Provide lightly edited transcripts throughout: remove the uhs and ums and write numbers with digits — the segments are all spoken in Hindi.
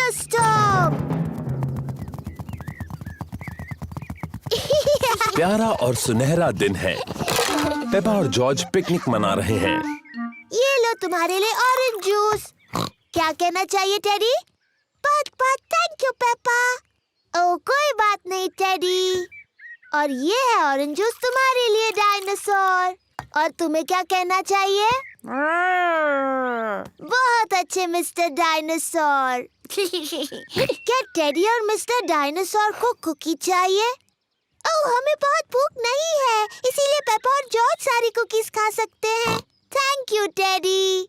डायनासोर। प्यारा और सुनहरा दिन है। पेपा और जॉर्ज पिकनिक मना रहे हैं। ये लो तुम्हारे लिए ऑरेंज जूस। क्या कहना चाहिए टेडी? बहुत बहुत थैंक यू पेपा। ओह कोई बात नहीं टेडी। और ये है ऑरेंज जूस तुम्हारे लिए डायनासोर। और तुम्हें क्या कहना चाहिए? बहुत अच्छे मिस्टर डायनासोर। क्या टेडी और मिस्टर डायनासोर को कुकी चाहिए? ओह हमें बहुत भूख नहीं है, इसीलिए पेपा और जॉर्ज सारी कुकीज खा सकते हैं। Thank you teddy.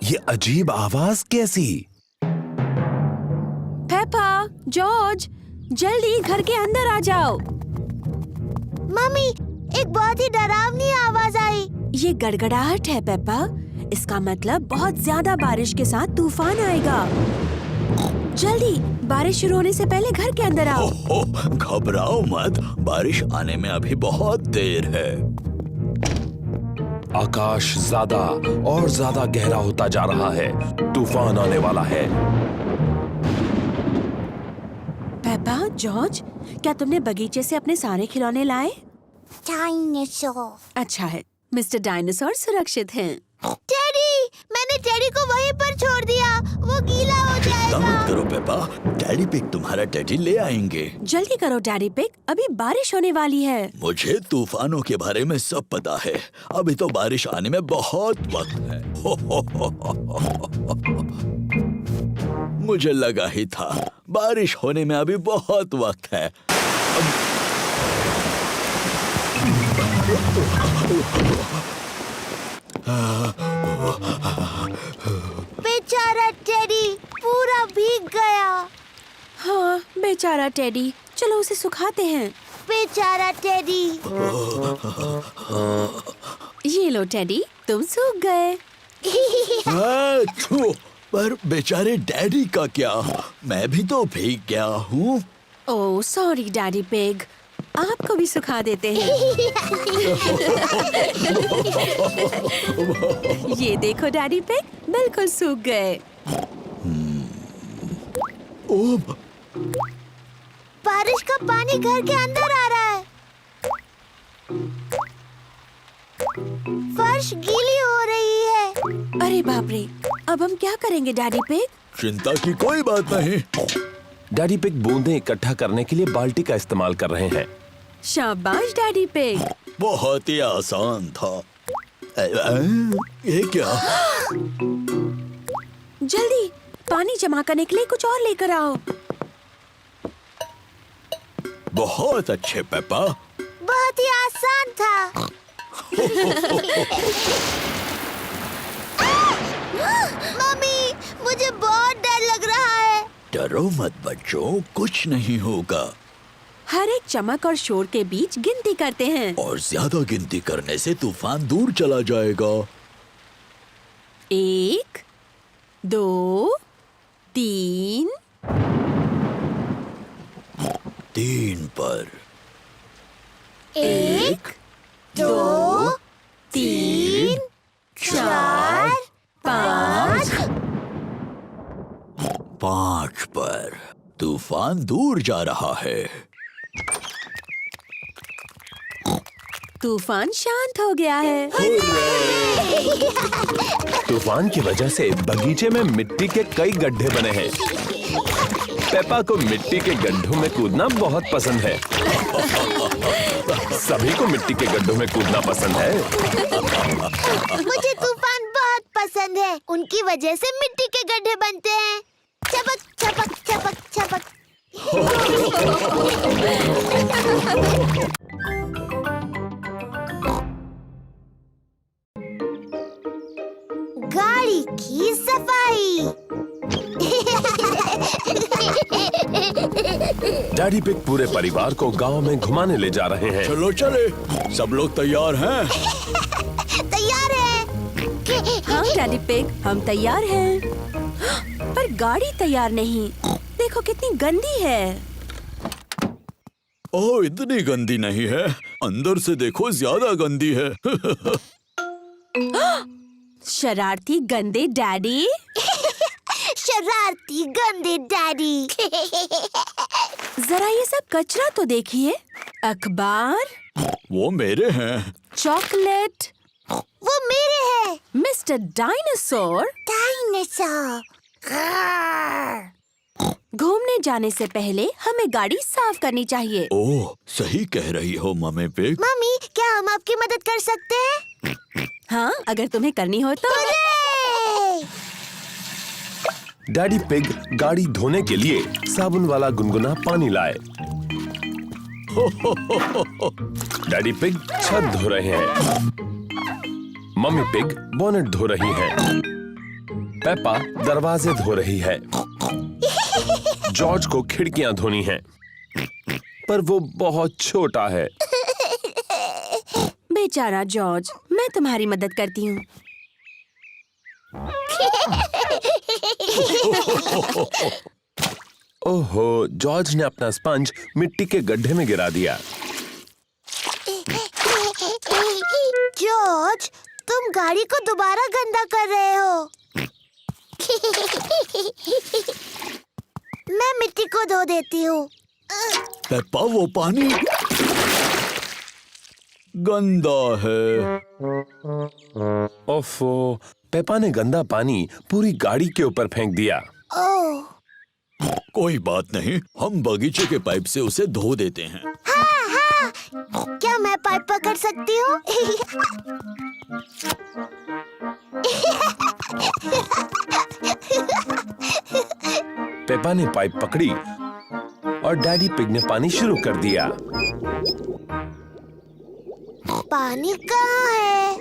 ये अजीब आवाज कैसी? पेपा, जॉर्ज, जल्दी घर के अंदर आ जाओ। मम्मी, एक बहुत ही डरावनी आवाज आई। ये गड़गड़ाहट है पेपा। इसका मतलब बहुत ज्यादा बारिश के साथ तूफान आएगा। जल्दी, बारिश शुरू होने से पहले घर के अंदर आओ। घबराओ मत, बारिश आने में अभी बहुत देर है। आकाश ज्यादा और ज्यादा गहरा होता जा रहा है। तूफान आने वाला है। पेपा, जॉर्ज, क्या तुमने बगीचे से अपने सारे खिलौने लाए? डायनासोर। अच्छा है, मिस्टर डायनासोर सुरक्षित हैं। टेडी, मैंने टेडी को वहीं पर छोड़ दिया, वो गीला हो चिंता मत जाएगा। करो पेपा, डैडी पिग तुम्हारा टेडी ले आएंगे। जल्दी करो डैडी पिग, अभी बारिश होने वाली है। मुझे तूफानों के बारे में सब पता है। अभी तो बारिश आने में बहुत वक्त है। मुझे लगा ही था, बारिश होने में अभी बहुत वक्त है। बेचारा टेडी पूरा भीग गया। हाँ, बेचारा टेडी, चलो उसे सुखाते हैं। बेचारा टेडी। ये लो टेडी, तुम सूख गए। पर बेचारे डैडी का क्या? मैं भी तो भीग गया हूँ। ओह सॉरी डैडी पिग, आपको भी सुखा देते हैं। ये देखो डैडी पिग, बिल्कुल सूख गए। ओह, बारिश का पानी घर के अंदर आ रहा है। फर्श गीली हो रही है। अरे बाप रे, अब हम क्या करेंगे डैडी पिग? चिंता की कोई बात नहीं। डैडी पिग बूंदें इकट्ठा करने के लिए बाल्टी का इस्तेमाल कर रहे हैं। शाबाश डैडी पिग। बहुत ही आसान था। ये क्या? जल्दी, पानी जमा करने के लिए कुछ और लेकर आओ। बहुत अच्छे पेपा। बहुत ही आसान था। मम्मी, मुझे बहुत डर लग रहा है। डरो मत बच्चों, कुछ नहीं होगा। हर एक चमक और शोर के बीच गिनती करते हैं। और ज्यादा गिनती करने से तूफान दूर चला जाएगा। 1, 2, 3। 3 पर। 1, 2, 3, 4, 5। 5 पर। तूफान दूर जा रहा है। तूफान शांत हो गया है। तूफान की वजह से बगीचे में मिट्टी के कई गड्ढे बने हैं। पेपा को मिट्टी के गड्ढों में कूदना बहुत पसंद है। सभी को मिट्टी के गड्ढों में कूदना पसंद है। मुझे तूफान बहुत पसंद है। उनकी वजह से मिट्टी के गड्ढे बनते हैं। चपक चपक चपक चपक। गाड़ी की सफाई। डैडी पिग पूरे परिवार को गांव में घुमाने ले जा रहे हैं। चलो चले, सब लोग तैयार हैं? तैयार है। हाँ डैडी पिग, हम तैयार हैं। पर गाड़ी तैयार नहीं। देखो कितनी गंदी है। ओह, इतनी गंदी नहीं है। अंदर से देखो, ज्यादा गंदी है। शरारती गंदे डैडी। शरारती गंदे डैडी। जरा ये सब कचरा तो देखिए। अखबार, वो मेरे हैं। चॉकलेट, वो मेरे हैं। Mister dinosaur. डायनासोर। घूमने जाने से पहले हमें गाड़ी साफ करनी चाहिए। ओह, सही कह रही हो मम्मी पिग। मम्मी, क्या हम आपकी मदद कर सकते हैं? हाँ, अगर तुम्हें करनी हो तो। हुर्रे! डैडी पिग गाड़ी धोने के लिए साबुन वाला गुनगुना पानी लाए। डैडी पिग छत धो रहे हैं। मम्मी पिग बोनेट धो रही हैं। पेपा दरवाजे धो रही है। जॉर्ज को खिड़कियां धोनी हैं, पर वो बहुत छोटा है। बेचारा जॉर्ज, मैं तुम्हारी मदद करती हूँ। ओहो, जॉर्ज ने अपना स्पंज मिट्टी के गड्ढे में गिरा दिया। जॉर्ज, तुम गाड़ी को दोबारा गंदा कर रहे हो। मैं मिट्टी को धो देती हूँ। पेप्पा, वो पानी गंदा है। ओफो, पेपा ने गंदा पानी पूरी गाड़ी के ऊपर फेंक दिया। ओह, कोई बात नहीं, हम बगीचे के पाइप से उसे धो देते हैं। हाँ हाँ, क्या मैं पाइप पकड़ सकती हूँ? पेपा ने पाइप पकड़ी और डैडी पिग ने पानी शुरू कर दिया। पानी कहाँ है?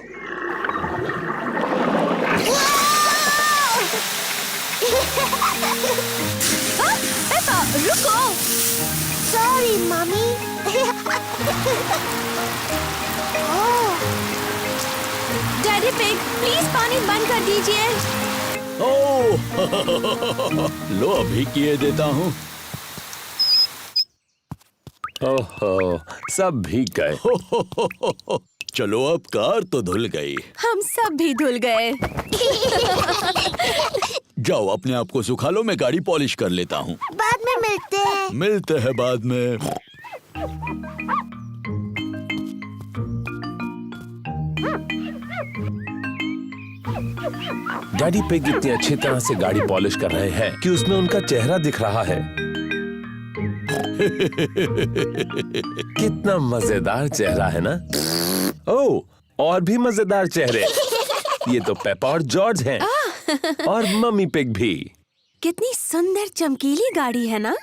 पेपा, रुको। Sorry mummy. Oh, daddy pig, please पानी बंद कर दीजिए। ओह, लो अभी किए देता हूँ। ओहो, सब भीग गए। चलो, अब कार तो धुल गई। हम सब भी धुल गए। जाओ, अपने आप को सुखा लो, मैं गाड़ी पॉलिश कर लेता हूँ। बाद में मिलते हैं। मिलते हैं बाद में। डैडी पिग इतनी अच्छी तरह से गाड़ी पॉलिश कर रहे हैं कि उसमें उनका चेहरा दिख रहा है। कितना मजेदार चेहरा है ना? ओह, और भी मजेदार चेहरे। ये तो पेपा और जॉर्ज हैं, और मम्मी पिग भी। कितनी सुंदर चमकीली गाड़ी है ना?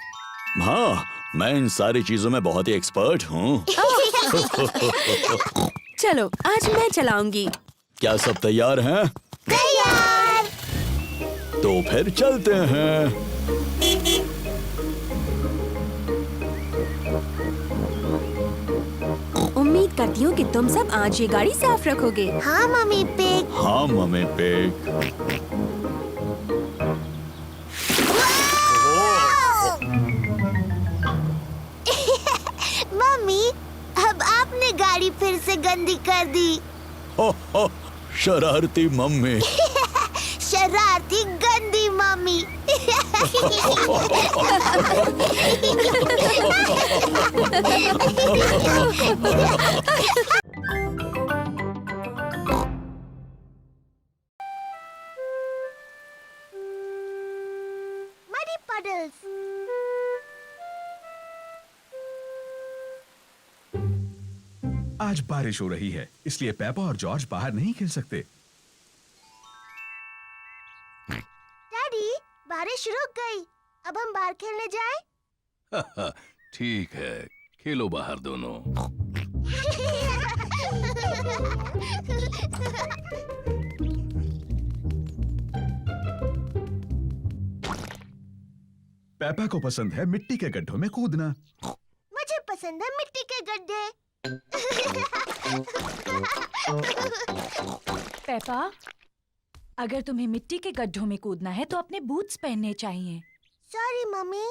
हाँ, मैं इन सारी चीजों में बहुत ही एक्सपर्ट हूँ। चलो, आज मैं चलाऊंगी। क्या सब तैयार हैं? तैयार। तो फिर चलते हैं। उम्मीद करती हूँ कि तुम सब आज ये गाड़ी साफ रखोगे। हाँ मम्मी पिग। हाँ मम्मी पिग। मम्मी, अब आपने गाड़ी फिर से गंदी कर दी। हो, शरारती मम्मी। शरारती गंदी मम्मी। Muddy puddles. आज बारिश हो रही है, इसलिए पेपा और जॉर्ज बाहर नहीं खेल सकते। डैडी, बारिश रुक गई। अब हम बाहर खेलने जाएं? ठीक है, खेलो बाहर दोनों। पेपा को पसंद है मिट्टी के गड्ढों में कूदना। मुझे पसंद है मिट्टी के गड्ढे। पेपा, अगर तुम्हें मिट्टी के गड्ढों में कूदना है तो अपने बूट्स पहनने चाहिए। Sorry mummy.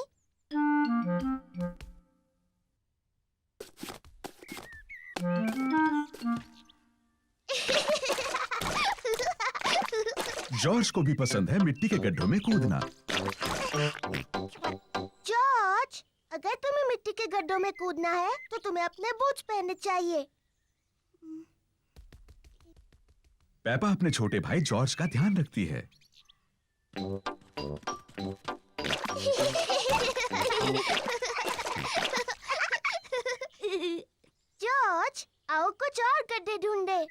जॉर्ज को भी पसंद है मिट्टी के गड्ढों में कूदना। जॉर्ज, अगर तुम्हें मिट्टी के गड्ढों में कूदना है तो तुम्हें अपने बूट्स पहनने चाहिए। पेपा अपने छोटे भाई जॉर्ज का ध्यान रखती है। जॉर्ज, आओ कुछ और गड्ढे ढूंढे।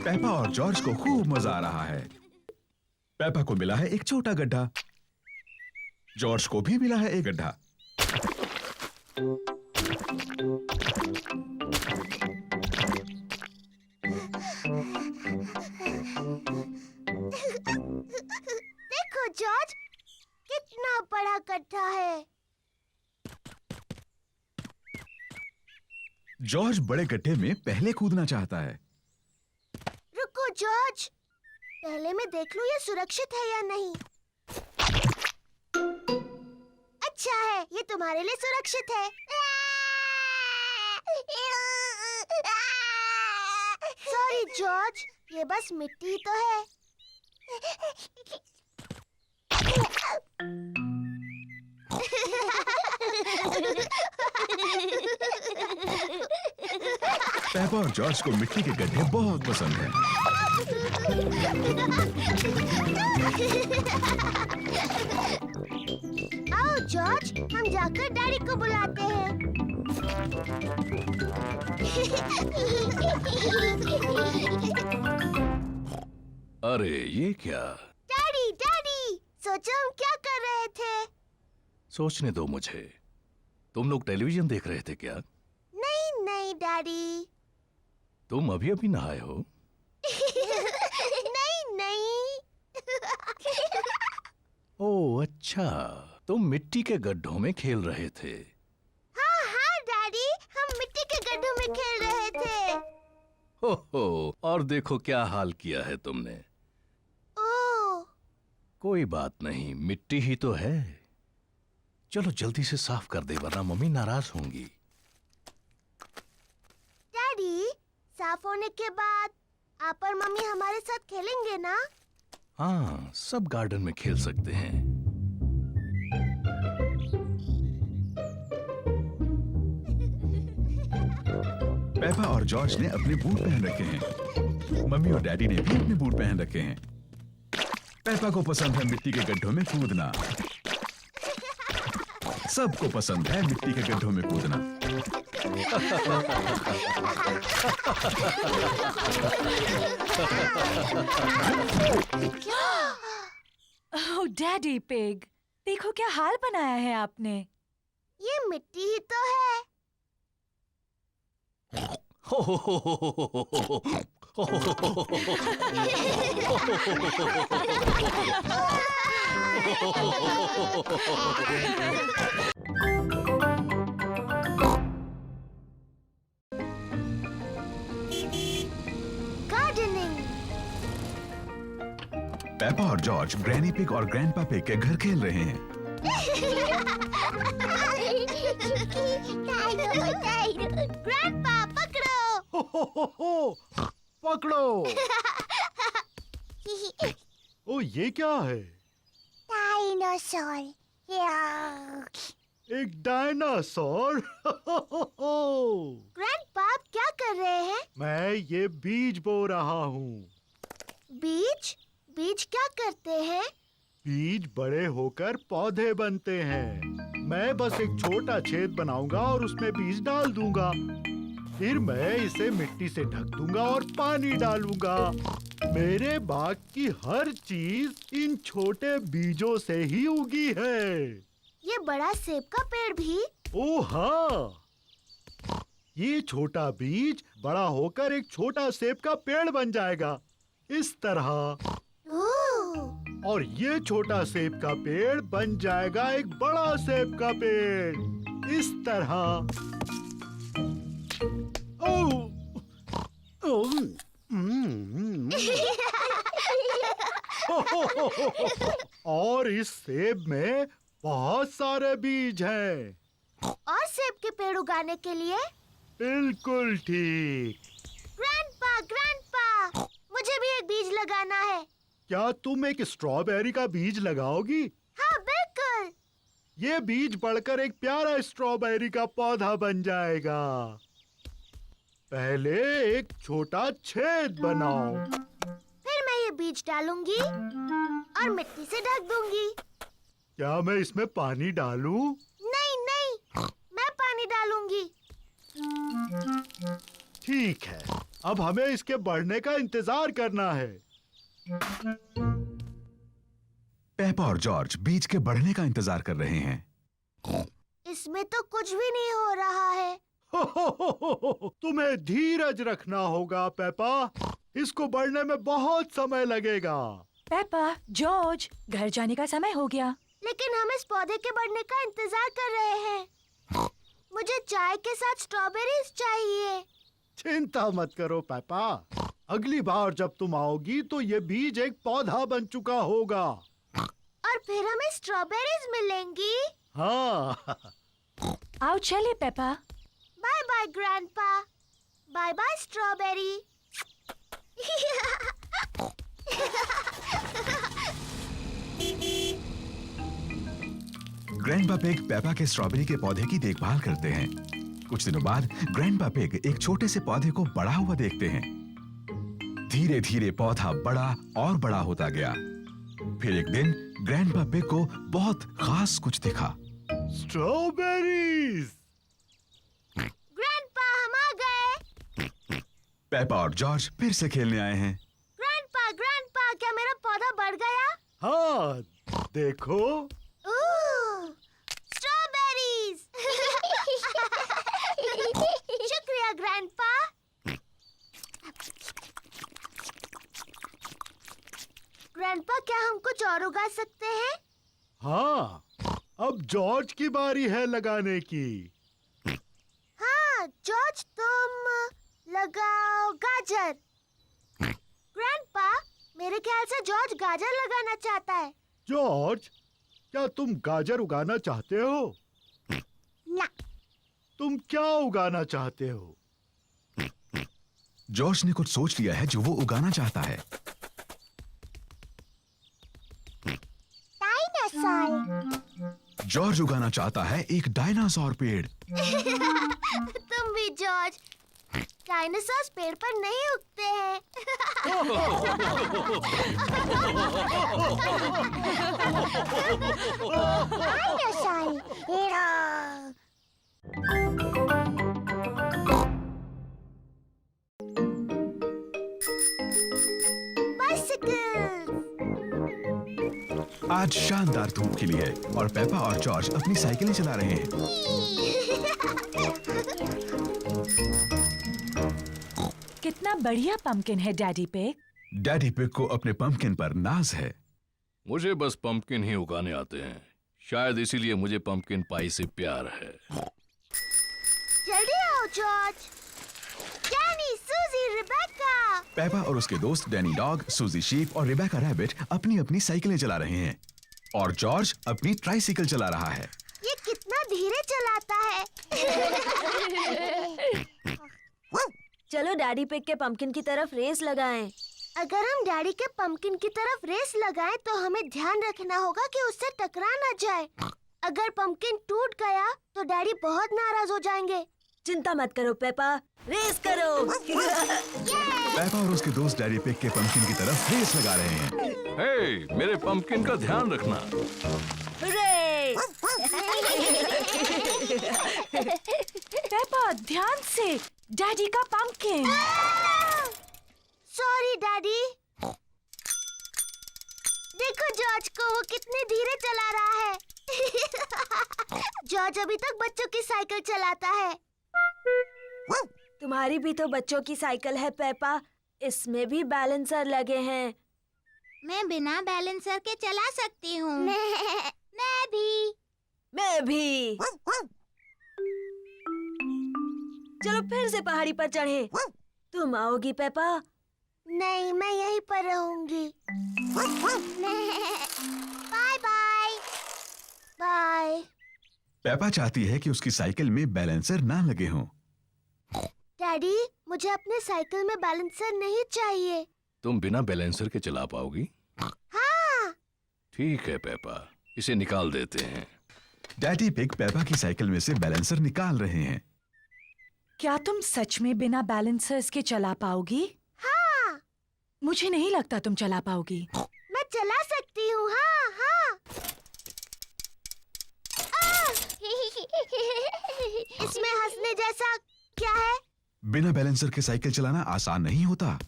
पेपा और जॉर्ज को खूब मजा आ रहा है। पेपा को मिला है एक छोटा गड्ढा। जॉर्ज को भी मिला है एक गड्ढा। देखो जॉर्ज, कितना बड़ा गड्ढा है। जॉर्ज बड़े गड्ढे में पहले कूदना चाहता है। रुको जॉर्ज, पहले मैं देख लूं ये सुरक्षित है या नहीं। अच्छा है, ये तुम्हारे लिए सुरक्षित है। सॉरी जॉर्ज, ये बस मिट्टी ही तो है। पेपा और जॉर्ज को मिट्टी के गड्ढे बहुत पसंद हैं। आओ जॉर्ज, हम जाकर डैडी को बुलाते हैं। अरे ये क्या? डैडी डैडी, सोचो हम क्या कर रहे थे। सोचने दो मुझे। तुम लोग टेलीविजन देख रहे थे क्या? नहीं नहीं डैडी। तुम अभी अभी नहाए हो? नहीं नहीं। ओह अच्छा, तुम मिट्टी के गड्ढों में खेल रहे थे। हाँ हाँ डैडी, हम मिट्टी के गड्ढों में खेल रहे थे। हो, और देखो क्या हाल किया है तुमने। ओह, कोई बात नहीं, मिट्टी ही तो है। चलो जल्दी से साफ कर दे वरना मम्मी नाराज होंगी। डैडी, साफ होने के बाद आप और मम्मी हमारे साथ खेलेंगे ना? हाँ, सब गार्डन में खेल सकते हैं। पेपा और जॉर्ज ने अपने बूट पहन रखे हैं। मम्मी और डैडी ने भी अपने बूट पहन रखे हैं। पेपा को पसंद है मिट्टी के गड्ढों में कूदना। सबको पसंद है मिट्टी के गड्ढों में कूदना। ओह डैडी पिग, देखो क्या हाल बनाया है आपने। ये मिट्टी ही तो है। गार्डनिंग। पेपा और जॉर्ज ग्रैनी पिग और ग्रैंडपा पिग के घर खेल रहे हैं। ग्रैंडपा पकड़ो। पकड़ो। ओ ये क्या है? डायनासोर। एक डायनासोर। ग्रैंडपा आप क्या कर रहे हैं? मैं ये बीज बो रहा हूँ। बीज? बीज क्या करते हैं? बीज बड़े होकर पौधे बनते हैं। मैं बस एक छोटा छेद बनाऊंगा और उसमें बीज डाल दूंगा। फिर मैं इसे मिट्टी से ढक दूंगा और पानी डालूंगा। मेरे बाग की हर चीज इन छोटे बीजों से ही उगी है। ये बड़ा सेब का पेड़ भी? ओह हाँ, ये छोटा बीज बड़ा होकर एक छोटा सेब का पेड़ बन जाएगा, इस तरह। ओह, और ये छोटा सेब का पेड़ बन जाएगा एक बड़ा सेब का पेड़, इस तरह। ओह, ओह, और इस सेब में बहुत सारे बीज हैं। और सेब के पेड़ उगाने के लिए? बिल्कुल ठीक। ग्रैंडपा, मुझे भी एक बीज लगाना है। क्या तुम एक स्ट्रॉबेरी का बीज लगाओगी? हाँ बिल्कुल। ये बीज बढ़कर एक प्यारा स्ट्रॉबेरी का पौधा बन जाएगा। पहले एक छोटा छेद बनाओ। फिर मैं ये बीज डालूंगी और मिट्टी से ढक दूंगी। क्या मैं इसमें पानी डालूं? नहीं नहीं, मैं पानी डालूंगी। ठीक है, अब हमें इसके बढ़ने का इंतजार करना है। पेपा और जॉर्ज बीज के बढ़ने का इंतजार कर रहे हैं। इसमें तो कुछ भी नहीं हो रहा है। तुम्हें धीरज रखना होगा पेपा, इसको बढ़ने में बहुत समय लगेगा। पेपा, जॉर्ज, घर जाने का समय हो गया। लेकिन हम इस पौधे के बढ़ने का इंतजार कर रहे हैं। मुझे चाय के साथ स्ट्रॉबेरीज चाहिए। चिंता मत करो पेपा, अगली बार जब तुम आओगी तो ये बीज एक पौधा बन चुका होगा। और फिर हमें स्ट्रॉबेरीज मिलेंगी। हाँ। आओ चले Peppa. Bye bye Grandpa. Bye bye strawberry. Grandpa Pig Peppa के स्ट्रॉबेरी के पौधे की देखभाल करते हैं। कुछ दिनों बाद ग्रैंडपा पिग एक छोटे से पौधे को बड़ा हुआ देखते हैं। धीरे धीरे पौधा बड़ा और बड़ा होता गया। फिर एक दिन ग्रैंडपा पिग को बहुत खास कुछ दिखा। स्ट्रॉबेरीज। ग्रैंडपा, हम आ गए। पेपा और जॉर्ज फिर से खेलने आए हैं। ग्रैंडपा, क्या मेरा पौधा बढ़ गया? हाँ, देखो। स्ट्रॉबेरीज। शुक्रिया ग्रैंडपा। ग्रैंडपा, क्या हम कुछ और उगा सकते हैं? हाँ, अब जॉर्ज की बारी है लगाने की। हाँ जॉर्ज, तुम लगाओ गाजर। ग्रैंडपा, मेरे ख्याल से जॉर्ज गाजर लगाना चाहता है। जॉर्ज, क्या तुम गाजर उगाना चाहते हो? ना। तुम क्या उगाना चाहते हो? जॉर्ज ने कुछ सोच लिया है जो वो उगाना चाहता है। डायनासोर। जॉर्ज उगाना चाहता है एक डायनासोर पेड़। तुम भी जॉर्ज। डायनासोर पेड़ पर नहीं उगते हैं। आज शानदार धूप खिली है और पेपा और जॉर्ज अपनी साइकिलें चला रहे हैं। कितना बढ़िया पंपकिन है डैडी पिग। डैडी पिग को अपने पंपकिन पर नाज है। मुझे बस पंपकिन ही उगाने आते हैं, शायद इसीलिए मुझे पंपकिन पाई से प्यार है। जल्दी आओ जॉर्ज। डैनी, सूजी, रिबेका। पेपा और उसके दोस्त डैनी डॉग, सूजी शीप और रिबेका रैबिट अपनी अपनी साइकिलें चला रहे हैं और जॉर्ज अपनी ट्राइसाइकिल चला रहा है। ये कितना धीरे चलाता है। चलो डैडी पिग के पंपकिन की तरफ रेस लगाएं। अगर हम डैडी के पंपकिन की तरफ रेस लगाएं तो हमें ध्यान रखना होगा कि उससे टकरा ना जाए। अगर पंपकिन टूट गया तो डैडी बहुत नाराज हो जाएंगे। चिंता मत करो पेपा, रेस करो। पेपा और उसके दोस्त डैडी पिग के पंपकिन की तरफ रेस लगा रहे हैं। हे, मेरे पंपकिन का ध्यान रखना। पेपा, ध्यान से, डैडी का पंपकिन। Sorry daddy. देखो जॉर्ज को, वो कितने धीरे चला रहा है। जॉर्ज अभी तक बच्चों की साइकिल चलाता है। तुम्हारी भी तो बच्चों की साइकिल है पेपा, इसमें भी बैलेंसर लगे हैं। मैं बिना बैलेंसर के चला सकती हूँ। मैं भी। चलो फिर से पहाड़ी पर चढ़े। तुम आओगी पेपा? नहीं, मैं यहीं पर रहूंगी। Bye bye. बाय। पेपा चाहती है कि उसकी साइकिल में बैलेंसर ना लगे हों। डैडी, मुझे अपने साइकिल में बैलेंसर नहीं चाहिए। तुम बिना बैलेंसर के चला पाओगी? हाँ। ठीक है पेपा, इसे निकाल देते हैं। डैडी पिग पेपा की साइकिल में से बैलेंसर निकाल रहे हैं। क्या तुम सच में बिना बैलेंसर्स के चला पाओगी? हाँ। मुझे नहीं लगता तुम चला पाओगी। मैं चला सकती हूँ। हाँ हाँ। इसमें हंसने जैसा क्या है? बिना बैलेंसर के साइकिल चलाना आसान नहीं होता।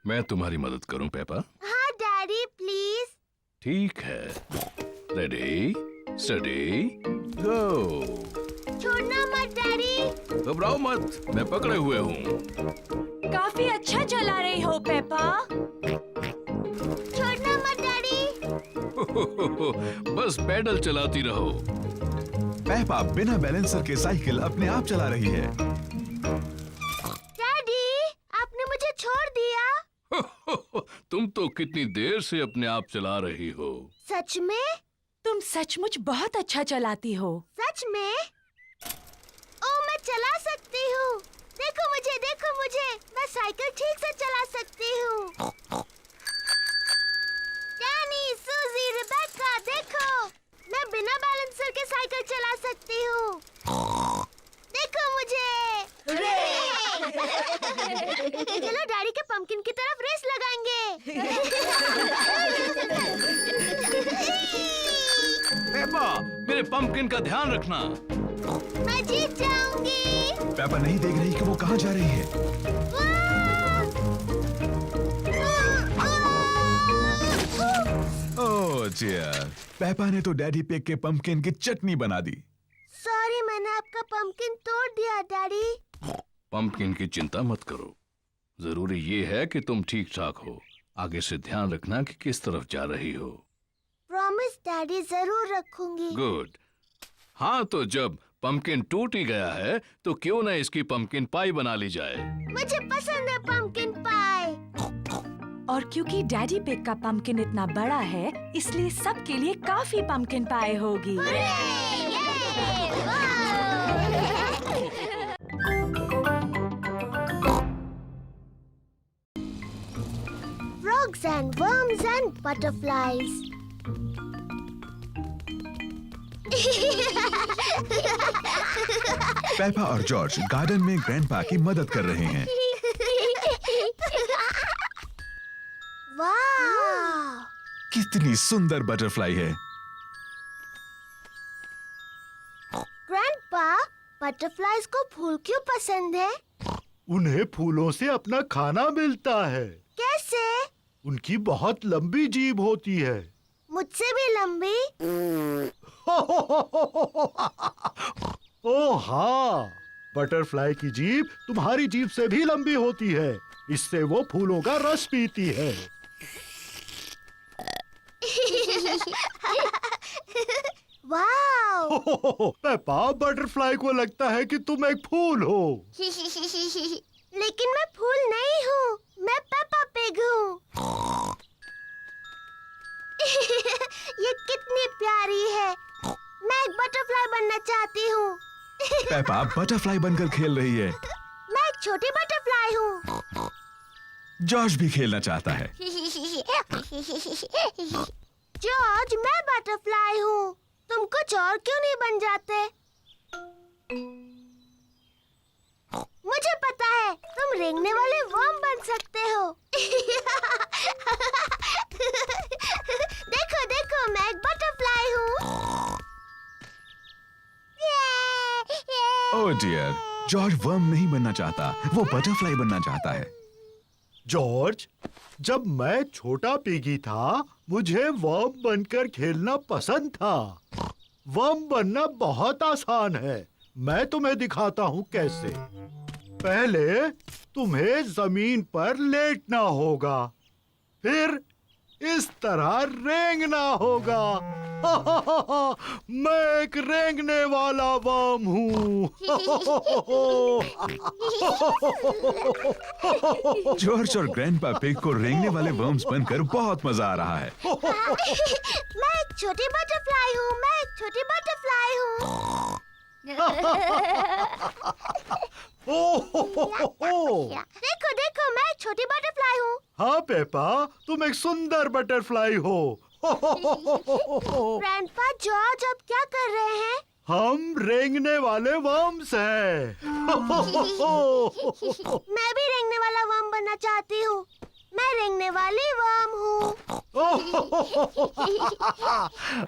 मैं तुम्हारी मदद करूं पेपा? हाँ डैडी, प्लीज। ठीक है। रेडी, स्टडी, गो। छोड़ना मत डैडी। घबराओ मत, मैं पकड़े हुए हूँ। काफी अच्छा चला रही हो पेपा। छोड़ना मत डैडी। बस पैडल चलाती रहो। पेपा बिना बैलेंसर के साइकिल अपने आप चला रही है। डैडी, आपने मुझे छोड़ दिया। तुम तो कितनी देर से अपने आप चला रही हो। सच में? तुम सचमुच बहुत अच्छा चलाती हो। सच में? ओ, मैं चला सकती हूँ। देखो मुझे, मैं साइकिल ठीक से चला सकती हूँ। डैनी, सूजी, रिबेका, देखो, मैं बिना बैलेंसर के साइकिल चला सकती हूँ। देखो मुझे। चलो डैडी के पंपकिन की तरफ रेस लगाएंगे। पेपा, मेरे पंपकिन का ध्यान रखना। मैं जीत जाऊंगी। पेपा नहीं देख रही कि वो कहाँ जा रही है। ओह डियर, पेपा ने तो डैडी पिग के पंपकिन की चटनी बना दी। सॉरी, मैंने आपका पंपकिन तोड़ दिया डैडी। पंपकिन की चिंता मत करो। जरूरी ये है कि तुम ठीक ठाक हो। आगे से ध्यान रखना कि किस तरफ जा रही हो। प्रॉमिस डैडी, जरूर रखूंगी। गुड। हाँ, तो जब पंपकिन टूट ही गया है तो क्यों ना इसकी पंपकिन पाई बना ली जाए। मुझे पसंद है पंपकिन पाई। और क्योंकि डैडी पिग का पंपकिन इतना बड़ा है, इसलिए सबके लिए काफी पंपकिन पाई होगी। Frogs and worms and butterflies. Peppa और जॉर्ज गार्डन में ग्रैंडपा की मदद कर रहे हैं। वाह! कितनी सुंदर बटरफ्लाई है। ग्रैंडपा, बटरफ्लाइज को फूल क्यों पसंद है? उन्हें फूलों से अपना खाना मिलता है। कैसे? उनकी बहुत लंबी जीभ होती है। मुझसे भी लंबी? ओह हाँ, बटरफ्लाई की जीभ तुम्हारी जीभ से भी लंबी होती है। इससे वो फूलों का रस पीती है। वाह! पेपा, बटरफ्लाई को लगता है कि तुम एक फूल हो। लेकिन मैं फूल नहीं हूँ, मैं पेपा पिग हूँ। ये कितनी प्यारी है। मैं एक बटरफ्लाई बनना चाहती हूँ। पेपा बटरफ्लाई बनकर खेल रही है। मैं एक छोटी बटरफ्लाई हूँ। जॉर्ज भी खेलना चाहता है। जॉर्ज, मैं बटरफ्लाई हूँ। तुम कुछ और क्यों नहीं बन जाते? मुझे पता है, तुम रेंगने वाले वर्म बन सकते हो। देखो देखो, मैं एक बटरफ्लाई हूँ। ओह डियर, जॉर्ज वर्म नहीं बनना चाहता, वो बटरफ्लाई बनना चाहता है। जॉर्ज, जब मैं छोटा पिगी था, मुझे वर्म बनकर खेलना पसंद था। वर्म बनना बहुत आसान है। मैं तुम्हें दिखाता हूँ कैसे। पहले तुम्हें जमीन पर लेटना होगा, फिर इस तरह रेंगना होगा। मैं एक रेंगने वाला वर्म हूँ। जॉर्ज और ग्रैंडपा पिग को रेंगने वाले वर्म्स बनकर बहुत मजा आ रहा है। मैं एक छोटी बटरफ्लाई हूँ। मैं एक छोटी बटरफ्लाई हूँ। देखो देखो, मैं एक छोटी बटरफ्लाई हूँ। हाँ पेपा, तुम एक सुंदर बटरफ्लाई हो। ग्रैंडपा जॉर्ज अब क्या कर रहे हैं? हम रेंगने वाले वर्म्स हैं। मैं भी रेंगने वाला वर्म बनना चाहती हूँ। मैं रेंगने वाली वर्म हूँ।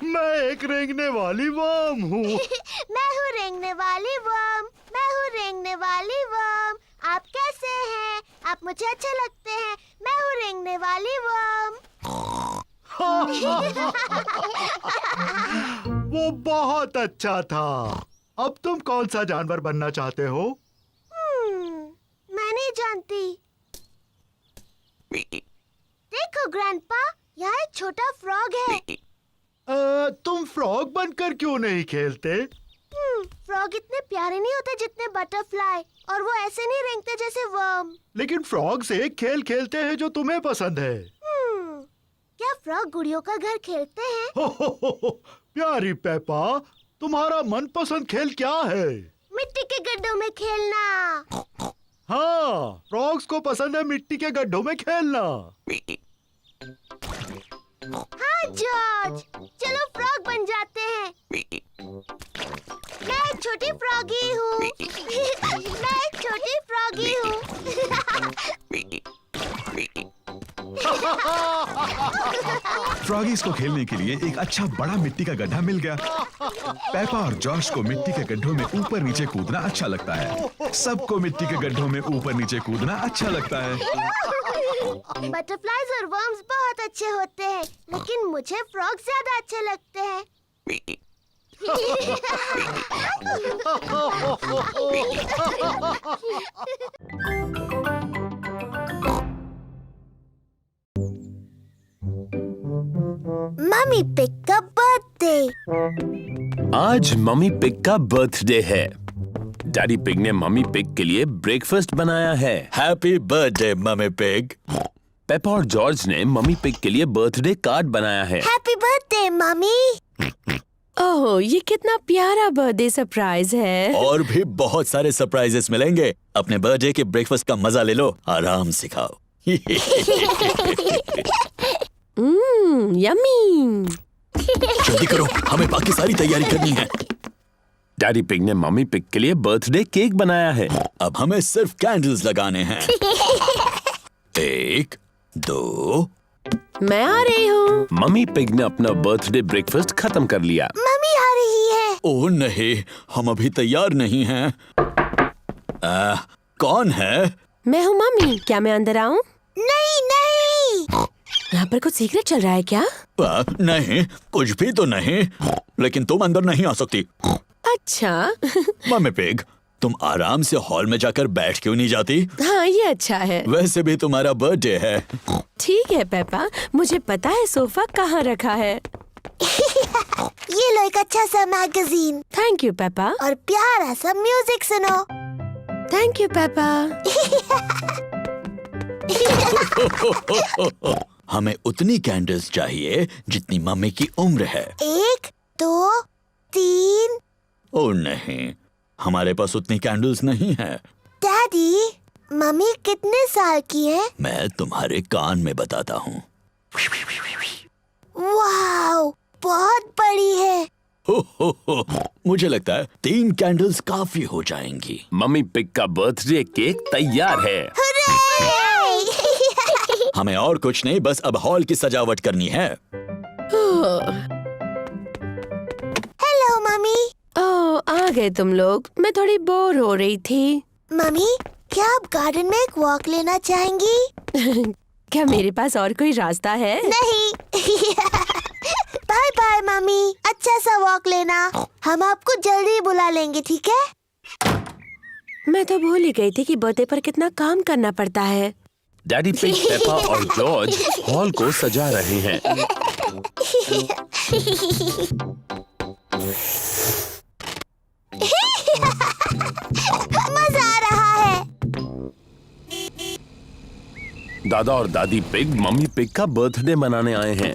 मैं एक रेंगने वाली वर्म हूँ। मैं हूँ रेंगने वाली वर्म। मैं हूँ रेंगने वाली वर्म। आप कैसे हैं? आप मुझे अच्छे लगते हैं। मैं हूँ रेंगने वाली वर्म। वो बहुत अच्छा था। अब तुम कौन सा जानवर बनना चाहते हो? मैं नहीं जानती। देखो ग्रैंडपा, यहाँ एक छोटा फ्रॉग है। तुम फ्रॉग बनकर क्यों नहीं खेलते? फ्रॉग इतने प्यारे नहीं होते जितने बटरफ्लाई, और वो ऐसे नहीं रेंगते जैसे वर्म। लेकिन फ्रॉग से खेल खेलते हैं जो तुम्हें पसंद है। क्या फ्रॉग गुड़ियों का घर खेलते हैं? प्यारी पेपा, तुम्हारा मनपसंद खेल क्या है? मिट्टी के गड्ढों में खेलना। हाँ, फ्रॉग्स को पसंद है मिट्टी के गड्ढों में खेलना। हाँ जॉर्ज, चलो फ्रॉग बन जाते हैं। मैं एक छोटी फ्रॉगी हूँ। मैं एक छोटी फ्रॉगी हूँ। फ्रॉगीज को खेलने के लिए एक अच्छा बड़ा मिट्टी का गड्ढा मिल गया। पेपा और जॉर्ज को मिट्टी के गड्ढों में ऊपर नीचे कूदना अच्छा लगता है। सबको मिट्टी के गड्ढों में ऊपर नीचे कूदना अच्छा लगता है। बटरफ्लाईज और वर्म्स बहुत अच्छे होते हैं, लेकिन मुझे फ्रॉग ज्यादा अच्छे लगते हैं। मम्मी पिग का बर्थडे। आज मम्मी पिग का बर्थडे है। डैडी पिग ने मम्मी पिग के लिए ब्रेकफास्ट बनाया है। Happy birthday mummy pig. Peppa और जॉर्ज ने मम्मी पिग के लिए बर्थडे कार्ड बनाया है। Happy birthday mummy. ओह, ये कितना प्यारा बर्थडे सरप्राइज है। और भी बहुत सारे सरप्राइजेस मिलेंगे। अपने बर्थडे के ब्रेकफास्ट का मजा ले लो, आराम से खाओ। यम्मी। जल्दी करो, हमें बाकी सारी तैयारी करनी है। डैडी पिग ने मम्मी पिग के लिए बर्थडे केक बनाया है। अब हमें सिर्फ कैंडल्स लगाने हैं। 1, 2। मैं आ रही हूँ। मम्मी पिग ने अपना बर्थडे ब्रेकफास्ट खत्म कर लिया। मम्मी आ रही है। ओह नहीं, हम अभी तैयार नहीं हैं। कौन है? मैं हूँ मम्मी। क्या मैं अंदर आऊँ? नहीं नहीं। यहाँ पर कुछ सीक्रेट चल रहा है क्या? नहीं, कुछ भी तो नहीं। लेकिन तुम अंदर नहीं आ सकती। अच्छा। मम्मी पिग, तुम आराम से हॉल में जाकर बैठ क्यों नहीं जाती? हाँ, ये अच्छा है। वैसे भी तुम्हारा बर्थडे है। ठीक है पेपा, मुझे पता है सोफा कहाँ रखा है। ये लो एक अच्छा सा मैगजीन। Thank you Peppa. और प्यारा सा म्यूजिक सुनो। Thank you Peppa. हमें उतनी कैंडल्स चाहिए जितनी मम्मी की उम्र है। 1, 2, 3। ओह नहीं, हमारे पास उतनी कैंडल्स नहीं है। डैडी, मम्मी कितने साल की है? मैं तुम्हारे कान में बताता हूँ। वाओ, बहुत बड़ी है। हो, मुझे लगता है 3 कैंडल्स काफी हो जाएंगी। मम्मी पिग का बर्थडे केक तैयार है। हमें और कुछ नहीं, बस अब हॉल की सजावट करनी है। Hello mummy. ओह, आ गए तुम लोग। मैं थोड़ी बोर हो रही थी। मम्मी, क्या आप गार्डन में एक वॉक लेना चाहेंगी? क्या मेरे पास और कोई रास्ता है? नहीं। बाय बाय मम्मी, अच्छा सा वॉक लेना। हम आपको जल्दी बुला लेंगे, ठीक है? मैं तो भूल ही गई थी कि बर्थडे पर कितना काम करना पड़ता है। डैडी पिग, पेपा और जॉर्ज हॉल को सजा रहे हैं। मजा आ रहा है। दादा और दादी पिग मम्मी पिग का बर्थडे मनाने आए हैं।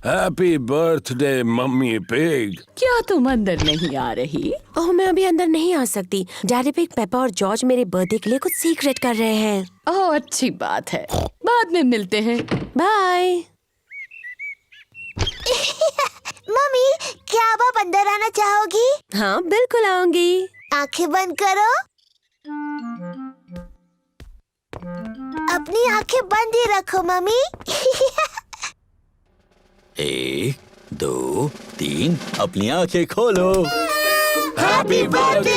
Happy birthday mummy pig. क्या तुम अंदर नहीं आ रही? ओह, मैं अभी अंदर नहीं आ सकती। डैडी पिग, पेपा और जॉर्ज मेरे बर्थडे के लिए कुछ सीक्रेट कर रहे हैं। ओह, अच्छी बात है, बाद में मिलते हैं। बाय। मम्मी, क्या आप अंदर आना चाहोगी? हाँ, बिल्कुल आऊंगी। आंखें बंद करो। अपनी आंखें बंद ही रखो मम्मी। 1, 2, 3, अपनी आंखें खोलो। हैप्पी बर्थडे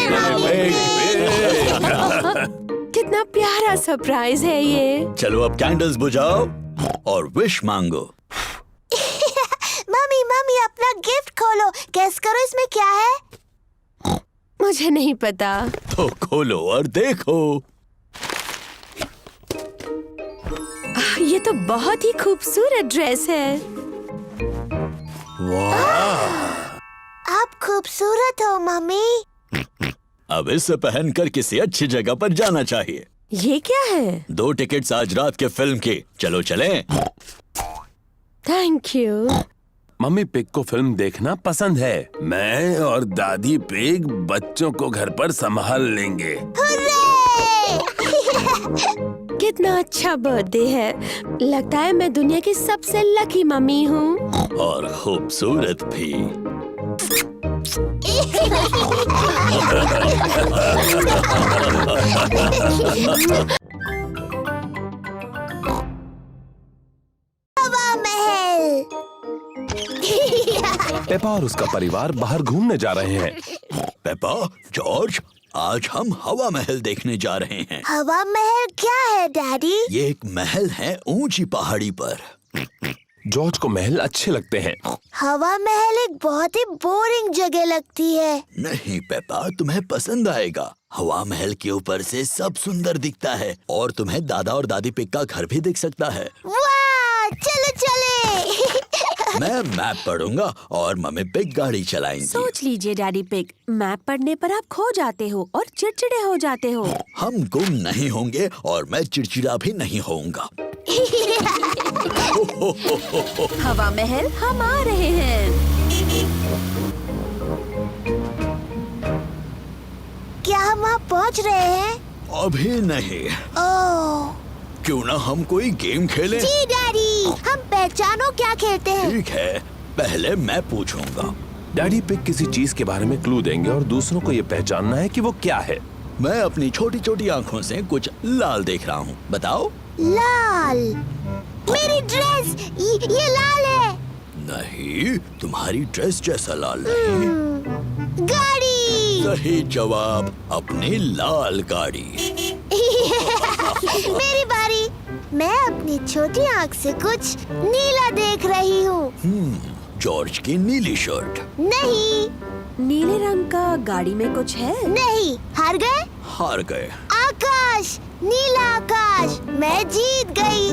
कितना प्यारा सरप्राइज है ये। चलो अब कैंडल्स बुझाओ और विश मांगो। मम्मी मम्मी, अपना गिफ्ट खोलो। गेस करो इसमें क्या है? मुझे नहीं पता। तो खोलो और देखो। ये तो बहुत ही खूबसूरत ड्रेस है। वाह! आप खूबसूरत हो मम्मी। अब इसे पहनकर किसी अच्छी जगह पर जाना चाहिए। ये क्या है? 2 टिकट्स आज रात के फिल्म की। चलो चलें। Thank you. मम्मी पिग को फिल्म देखना पसंद है। मैं और दादी पिग बच्चों को घर पर संभाल लेंगे। कितना अच्छा बर्थडे है। लगता है मैं दुनिया की सबसे लकी मम्मी हूँ। और खूबसूरत भी। हवा महल। पेपा और उसका परिवार बाहर घूमने जा रहे हैं। पेपा, जॉर्ज, आज हम हवा महल देखने जा रहे हैं। हवा महल क्या है डैडी? ये एक महल है ऊंची पहाड़ी पर। जॉर्ज को महल अच्छे लगते हैं। हवा महल एक बहुत ही बोरिंग जगह लगती है। नहीं पेपा, तुम्हें पसंद आएगा। हवा महल के ऊपर से सब सुंदर दिखता है और तुम्हें दादा और दादी पिग का घर भी दिख सकता है। वाह, चलो चले। मैं मैप पढ़ूंगा और मम्मी पिग गाड़ी चलाएंगी। सोच लीजिए डैडी पिग, मैप पढ़ने पर आप खो जाते हो और चिड़चिड़े हो जाते हो। हम गुम नहीं होंगे और मैं चिड़चिड़ा भी नहीं होऊंगा। हवा महल हम आ रहे हैं। क्या हम वहाँ पहुँच रहे हैं? अभी नहीं। ओह क्यों ना हम कोई गेम खेलें? जी डैडी, हम पहचानो क्या खेलते हैं। ठीक है, पहले मैं पूछूंगा। डैडी पिग किसी चीज के बारे में क्लू देंगे और दूसरों को ये पहचानना है कि वो क्या है। मैं अपनी छोटी छोटी आँखों से कुछ लाल देख रहा हूँ। बताओ। लाल। मेरी ड्रेस, ये लाल है। नहीं, तुम्हारी ड्रेस जैसा लाल नहीं। गाड़ी। सही जवाब, अपनी लाल गाड़ी। मेरी बारी। मैं अपनी छोटी आँख से कुछ नीला देख रही हूँ। जॉर्ज की नीली शर्ट। नहीं नीले रंग का गाड़ी में कुछ है? नहीं, हार गए। हार गए। आकाश, नीला आकाश, मैं जीत गई।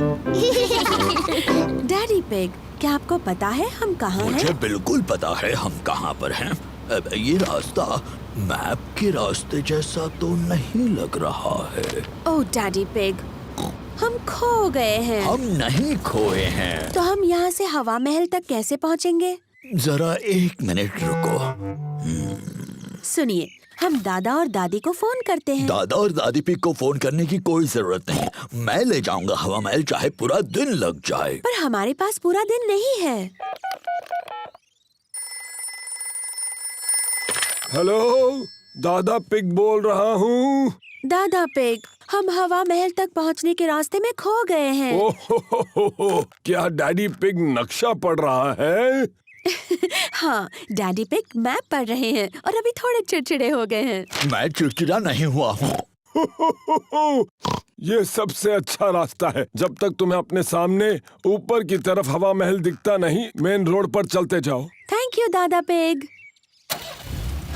डैडी पिग, क्या आपको पता है हम कहाँ हैं? मुझे बिल्कुल पता है हम कहाँ पर हैं। अब ये रास्ता मैप के रास्ते जैसा तो नहीं लग रहा है। ओह डैडी पिग, हम खो गए हैं। हम नहीं खोए हैं। तो हम यहाँ से हवा महल तक कैसे पहुँचेंगे? जरा 1 मिनट रुको। सुनिए, हम दादा और दादी को फोन करते हैं। दादा और दादी पिग को फोन करने की कोई जरूरत नहीं। मैं ले जाऊंगा हवा महल, चाहे पूरा दिन लग जाए। पर हमारे पास पूरा दिन नहीं है। हेलो, दादा पिग बोल रहा हूँ। दादा पिग, हम हवा महल तक पहुँचने के रास्ते में खो गए हैं। ओह, क्या डैडी पिग नक्शा पढ़ रहा है? हाँ, डैडी पिग मैप पढ़ रहे हैं और अभी थोड़े चिड़चिड़े हो गए हैं। मैं चिड़चिड़ा नहीं हुआ हूँ। ये सबसे अच्छा रास्ता है। जब तक तुम्हें अपने सामने ऊपर की तरफ हवा महल दिखता नहीं, मेन रोड पर चलते जाओ। थैंक यू दादा पिग।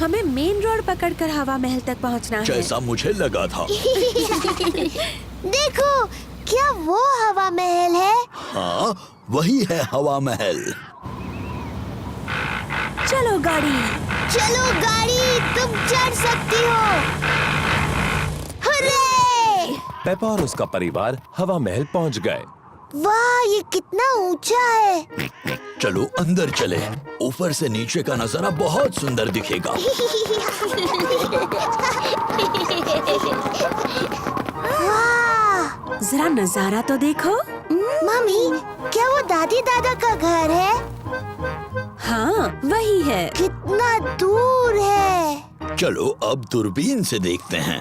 हमें मेन रोड पकड़कर हवा महल तक पहुंचना है। जैसा मुझे लगा था। देखो, क्या वो हवा महल है? हाँ, वही है हवा महल। चलो गाड़ी। चलो गाड़ी, तुम चढ़ सकती हो। हुर्रे! पेपा और उसका परिवार हवा महल पहुंच गए। वाह, ये कितना ऊंचा है। चलो अंदर चले। ऊपर से नीचे का नजारा बहुत सुंदर दिखेगा। वाह! जरा नजारा तो देखो। मम्मी, क्या वो दादी दादा का घर है? हाँ, वही है। कितना दूर है। चलो अब दूरबीन से देखते हैं।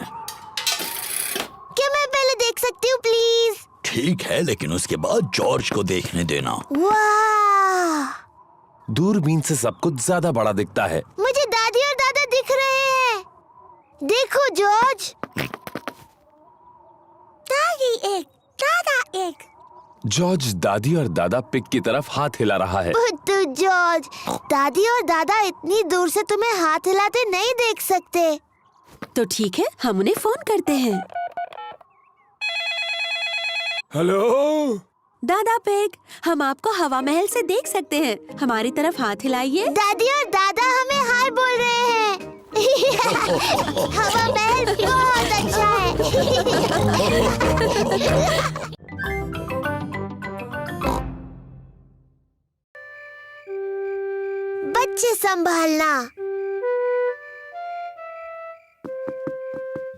क्या मैं पहले देख सकती हूँ प्लीज? ठीक है, लेकिन उसके बाद जॉर्ज को देखने देना। वाह! दूरबीन से सब कुछ ज्यादा बड़ा दिखता है। मुझे दादी और दादा दिख रहे हैं। देखो जॉर्ज। दादी एक, दादा एक। जॉर्ज दादी और दादा पिग की तरफ हाथ हिला रहा है। बुद्धू जॉर्ज, दादी और दादा इतनी दूर से तुम्हें हाथ हिलाते नहीं देख सकते। तो ठीक है, हम उन्हें फोन करते हैं। हेलो दादा पिग, हम आपको हवा महल से देख सकते हैं। हमारी तरफ हाथ हिलाइए। दादी और दादा हमें हाय बोल रहे हैं। हवा महल बहुत अच्छा है। बच्चे संभालना।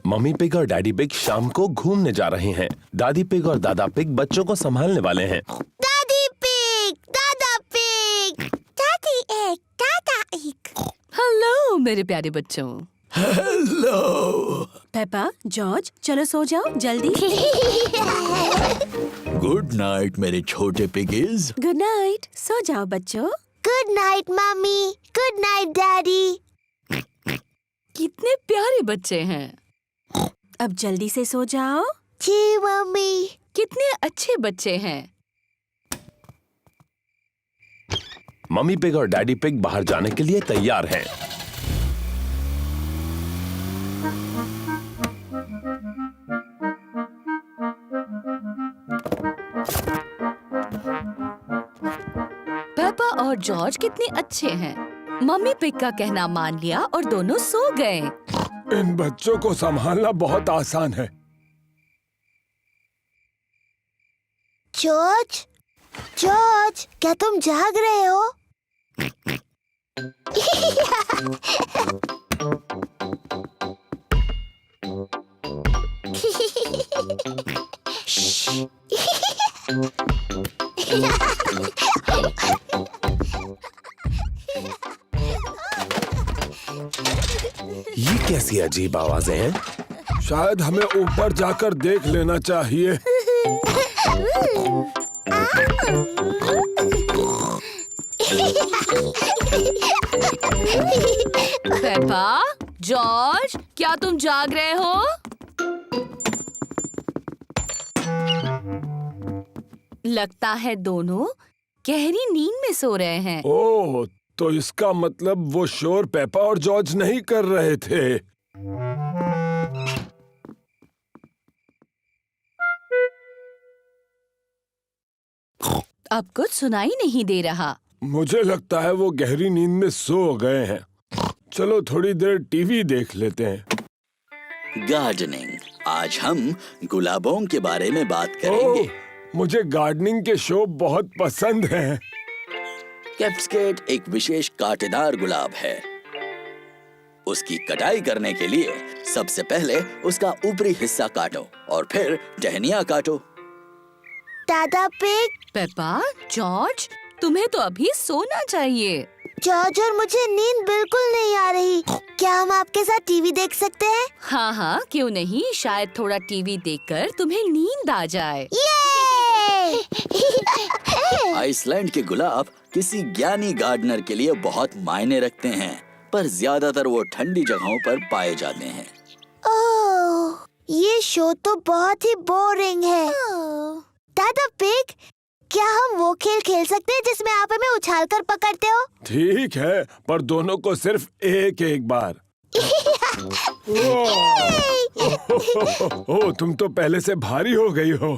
मम्मी पिग और डैडी पिग शाम को घूमने जा रहे हैं। दादी पिग और दादा पिग बच्चों को संभालने वाले हैं। दादी पिग, दादा पिग, दादी एक, दादा एक। हेलो मेरे प्यारे बच्चों। हेलो। पेपा, जॉर्ज, चलो सो जाओ जल्दी। गुड नाइट मेरे छोटे पिगीज। Good night. सो जाओ बच्चों। Good night mummy, good night daddy. कितने प्यारे बच्चे हैं। अब जल्दी से सो जाओ। जी मम्मी। कितने अच्छे बच्चे हैं। मम्मी पिग और डैडी पिग बाहर जाने के लिए तैयार हैं। पेपा और जॉर्ज कितने अच्छे हैं। मम्मी पिग का कहना मान लिया और दोनों सो गए। इन बच्चों को संभालना बहुत आसान है। जॉर्ज, जॉर्ज, क्या तुम जाग रहे हो? ये कैसी अजीब आवाजें हैं? शायद हमें ऊपर जाकर देख लेना चाहिए। पेपा, जॉर्ज, क्या तुम जाग रहे हो? लगता है दोनों गहरी नींद में सो रहे हैं। ओह, तो इसका मतलब वो शोर पेपा और जॉर्ज नहीं कर रहे थे। अब कुछ सुनाई नहीं दे रहा। मुझे लगता है वो गहरी नींद में सो गए हैं। चलो थोड़ी देर टीवी देख लेते हैं। गार्डनिंग। आज हम गुलाबों के बारे में बात करेंगे। ओह, मुझे गार्डनिंग के शो बहुत पसंद हैं। कैप्सकेट एक विशेष कांटेदार गुलाब है। उसकी कटाई करने के लिए सबसे पहले उसका ऊपरी हिस्सा काटो और फिर टहनियाँ काटो। दादा पिग, पेपा, जॉर्ज, तुम्हें तो अभी सोना चाहिए। जॉर्ज और मुझे नींद बिल्कुल नहीं आ रही। क्या हम आपके साथ टीवी देख सकते हैं? हाँ हाँ, क्यों नहीं। शायद थोड़ा टीवी देखकर तुम्हें नींद आ जाए। ये! आइसलैंड के गुलाब किसी ज्ञानी गार्डनर के लिए बहुत मायने रखते हैं, पर ज्यादातर वो ठंडी जगहों पर पाए जाते हैं। ओह, ये शो तो बहुत ही बोरिंग है। दादा पिग, क्या हम वो खेल खेल सकते हैं जिसमें आप हमें उछाल कर पकड़ते हो? ठीक है, पर दोनों को सिर्फ एक एक बार। ओ, तुम तो पहले से भारी हो गई हो।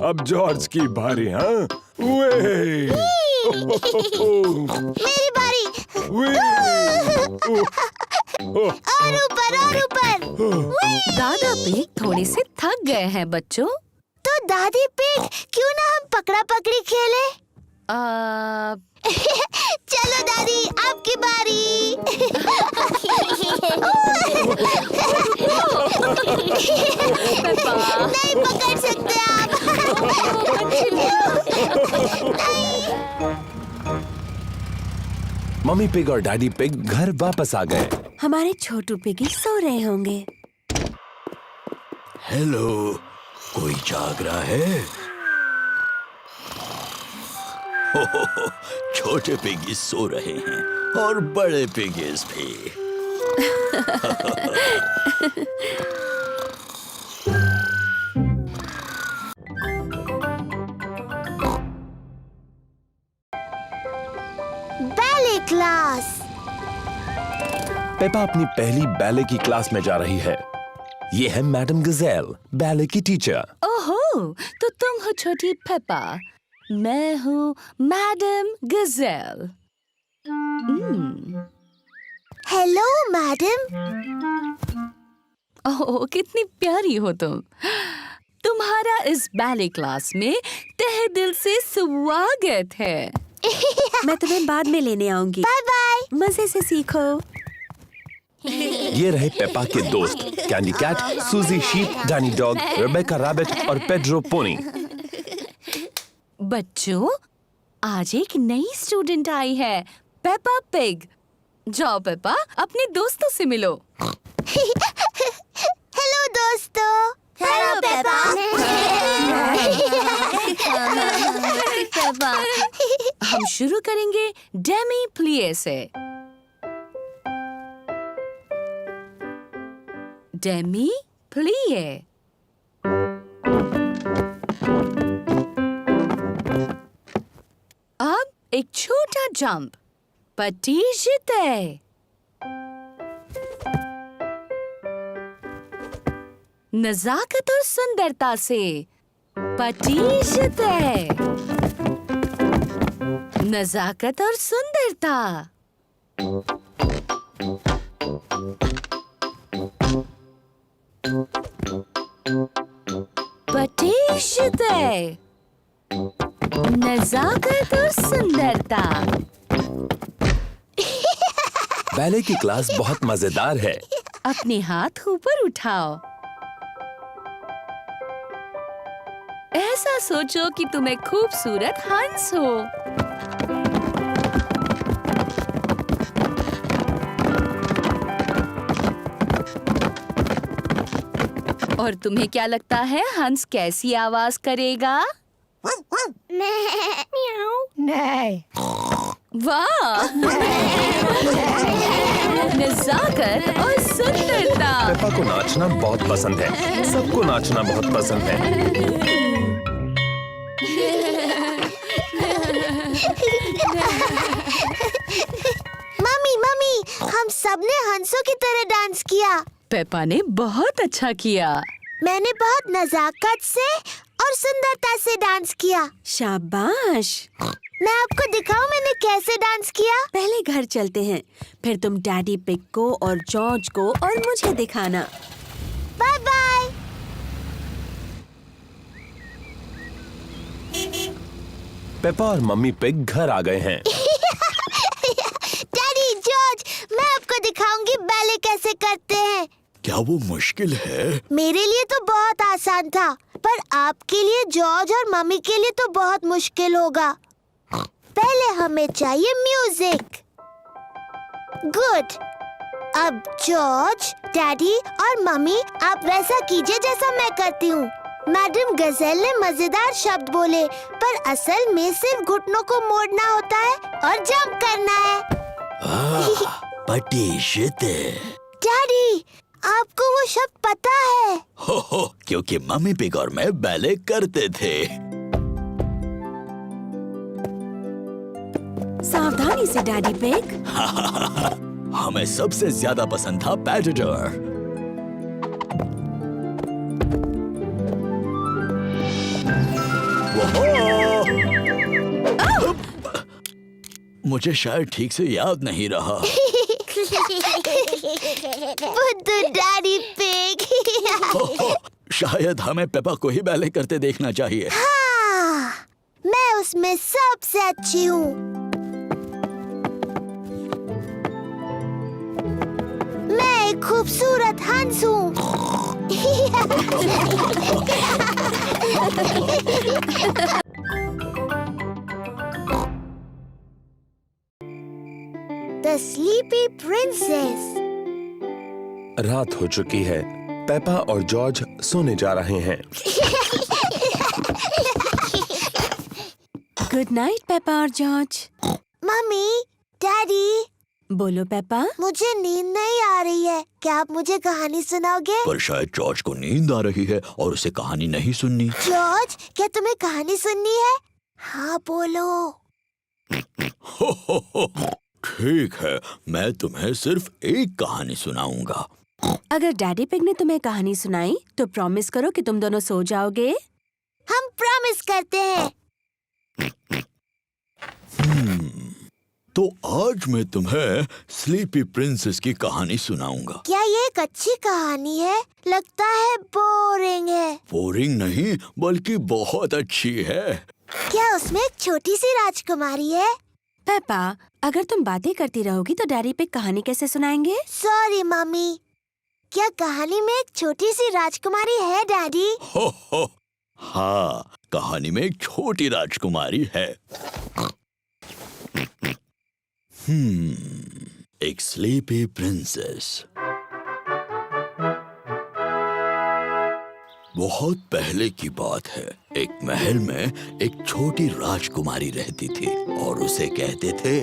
अब जॉर्ज की बारी। हाँ, मेरी बारी। और ऊपर और ऊपर। दादा पिग थोड़े से थक गए हैं बच्चों। तो दादी पिग, क्यों ना हम पकड़ा पकड़ी खेले? चलो दादी, आपकी बारी। नहीं पकड़ सकते आप। मम्मी पिग और डैडी पिग घर वापस आ गए। हमारे छोटू पिगी सो रहे होंगे। हेलो, कोई जाग रहा है? छोटे पिगीज सो रहे हैं और बड़े पिगीज भी। Ballet class. पेपा अपनी पहली बैले की क्लास में जा रही है। ये है मैडम गजेल, बैले की टीचर। ओहो, तो तुम हो छोटी पेपा, मैं हूँ मैडम गजेल। Hello madam. ओह, कितनी प्यारी हो तुम। तुम्हारा इस बैले क्लास में तहे दिल से स्वागत है। मैं तुम्हें बाद में लेने आऊंगी। Bye bye. मजे से सीखो। ये रहे पेपा के दोस्त, Candy Cat, Suzy Sheep, Danny Dog, Rebecca Rabbit और पेड्रो पोनी। बच्चों, आज एक नई स्टूडेंट आई है, पेपा पिग। जाओ पेपा, अपने दोस्तों से मिलो। हेलो दोस्तों। Hello Peppa. हम शुरू करेंगे डेमी प्लिए से। डेमी प्लिए। अब एक छोटा जंप, पटीशते। नजाकत और सुंदरता से, पटीशते। नजाकत और सुंदरता। पटीशते। नजाकत और सुंदरता। बैले की क्लास बहुत मजेदार है। अपने हाथ ऊपर उठाओ। ऐसा सोचो कि तुम एक खूबसूरत हंस हो। और तुम्हें क्या लगता है हंस कैसी आवाज करेगा? नहीं। वाह! नजाकत और सुंदरता। पेपा को नाचना बहुत पसंद है। सबको नाचना बहुत पसंद है। मम्मी मम्मी, हम सबने हंसों की तरह डांस किया। पेपा ने बहुत अच्छा किया। मैंने बहुत नजाकत से और सुंदरता से डांस किया। शाबाश। मैं आपको दिखाऊं मैंने कैसे डांस किया? पहले घर चलते हैं, फिर तुम डैडी पिग को और जॉर्ज को और मुझे दिखाना। Bye bye. पेपा और मम्मी पिग घर आ गए हैं। डैडी, जॉर्ज, मैं आपको दिखाऊंगी बैले कैसे करते हैं। क्या वो मुश्किल है? मेरे लिए तो बहुत आसान था, पर आपके लिए, जॉर्ज और मम्मी के लिए तो बहुत मुश्किल होगा। पहले हमें चाहिए म्यूजिक। गुड। अब जॉर्ज, डैडी और मम्मी, आप वैसा कीजिए जैसा मैं करती हूँ। मैडम गजेल ने मजेदार शब्द बोले, पर असल में सिर्फ घुटनों को मोड़ना होता है और जंप करना है। पटीशते। डैडी, आपको वो शब्द पता है? हो, क्योंकि मम्मी पिग और मैं बैले करते थे। सावधानी से डैडी पिग। हमें सबसे ज्यादा पसंद था पैटेटर। मुझे शायद ठीक से याद नहीं रहा। बुद्धू डैडी पिग। शायद हमें पेपा को ही बैले करते देखना चाहिए। हाँ, मैं उसमें सबसे अच्छी हूँ। मैं एक खूबसूरत हंस हूँ। The Sleepy Princess। रात हो चुकी है। पेपा और जॉर्ज सोने जा रहे हैं। गुड नाइट पेपा और जॉर्ज। मम्मी, डैडी, बोलो पेपा। मुझे नींद नहीं आ रही है। क्या आप मुझे कहानी सुनाओगे? पर शायद जॉर्ज को नींद आ रही है और उसे कहानी नहीं सुननी। जॉर्ज, क्या तुम्हें कहानी सुननी है? हाँ बोलो। ठीक है, मैं तुम्हें सिर्फ एक कहानी सुनाऊंगा। अगर डैडी पिग ने तुम्हें कहानी सुनाई तो प्रॉमिस करो कि तुम दोनों सो जाओगे। हम प्रॉमिस करते हैं। तो आज मैं तुम्हें स्लीपी प्रिंसेस की कहानी सुनाऊंगा। क्या ये एक अच्छी कहानी है? लगता है बोरिंग है। बोरिंग नहीं, बल्कि बहुत अच्छी है। क्या उसमें एक छोटी सी राजकुमारी है? पेपा, अगर तुम बातें करती रहोगी तो डैडी पिग कहानी कैसे सुनाएंगे? Sorry mummy. क्या कहानी में एक छोटी सी राजकुमारी है डैडी? हो हाँ, कहानी में एक छोटी राजकुमारी है। एक स्लीपी प्रिंसेस। बहुत पहले की बात है। एक महल में एक छोटी राजकुमारी रहती थी और उसे कहते थे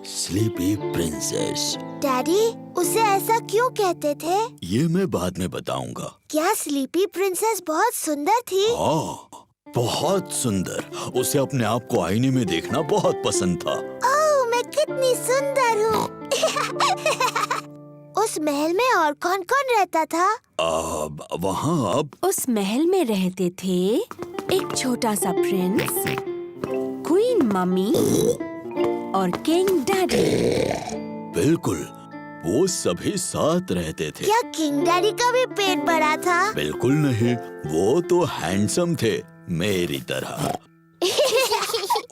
स्लीपी प्रिंसेस। डैडी, उसे ऐसा क्यों कहते थे? ये मैं बाद में बताऊंगा। क्या स्लीपी प्रिंसेस बहुत सुंदर थी? हाँ, बहुत सुंदर। उसे अपने आप को आईने में देखना बहुत पसंद था। ओह, मैं कितनी सुंदर हूँ। उस महल में और कौन कौन रहता था? वहाँ अब उस महल में रहते थे एक छोटा सा प्रिंस, क्वीन मम्मी और किंग डैडी। बिल्कुल, वो सभी साथ रहते थे। क्या किंग डैडी का भी पेट बड़ा था? बिल्कुल नहीं, वो तो हैंडसम थे मेरी तरह।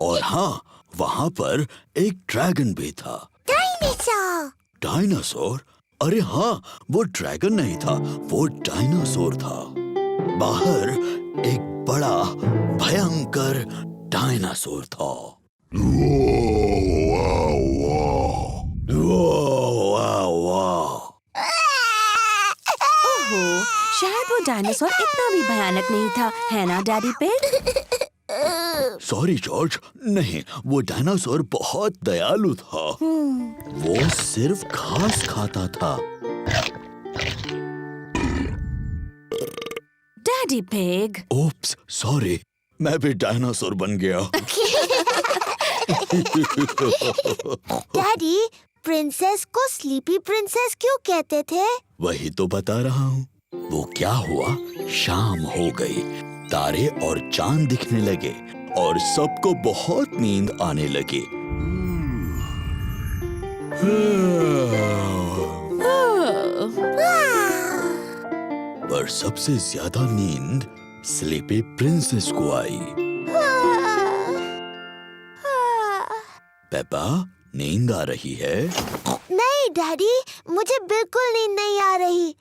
और हाँ, वहाँ पर एक ड्रैगन भी था। डायनासोर। डायनासोर? अरे हाँ, वो ड्रैगन नहीं था, वो डायनासोर था। बाहर एक बड़ा भयंकर डायनासोर था। ओहो, शायद वो डायनासोर इतना भी भयानक नहीं था, है ना डैडी पिग? सॉरी जॉर्ज, नहीं, वो डायनासोर बहुत दयालु था। वो सिर्फ घास खाता था। Daddy pig. ओप्स, सॉरी, मैं भी डायनासोर बन गया। डैडी, प्रिंसेस को स्लीपी प्रिंसेस क्यों कहते थे? वही तो बता रहा हूँ। वो क्या हुआ, शाम हो गई, तारे और चांद दिखने लगे और सबको बहुत नींद आने लगी। पर सबसे ज्यादा नींद स्लीपी प्रिंसेस को आई। पेपा, नींद आ रही है? नहीं डैडी, मुझे बिल्कुल नींद नहीं आ रही।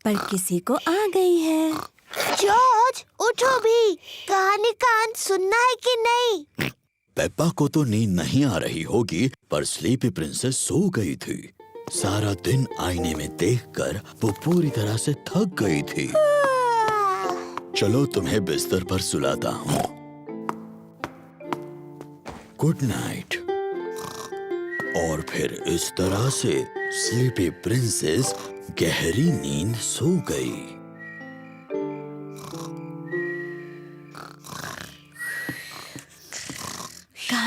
पर किसी को आ गई है। जॉर्ज, उठो भी। कहानी का अंत सुनना है कि नहीं? पेप्पा को तो नींद नहीं आ रही होगी, पर स्लीपी प्रिंसेस सो गई थी। सारा दिन आईने में देखकर वो पूरी तरह से थक गई थी। चलो तुम्हें बिस्तर पर सुलाता हूँ। Good night. और फिर इस तरह से स्लीपी प्रिंसेस गहरी नींद सो गई।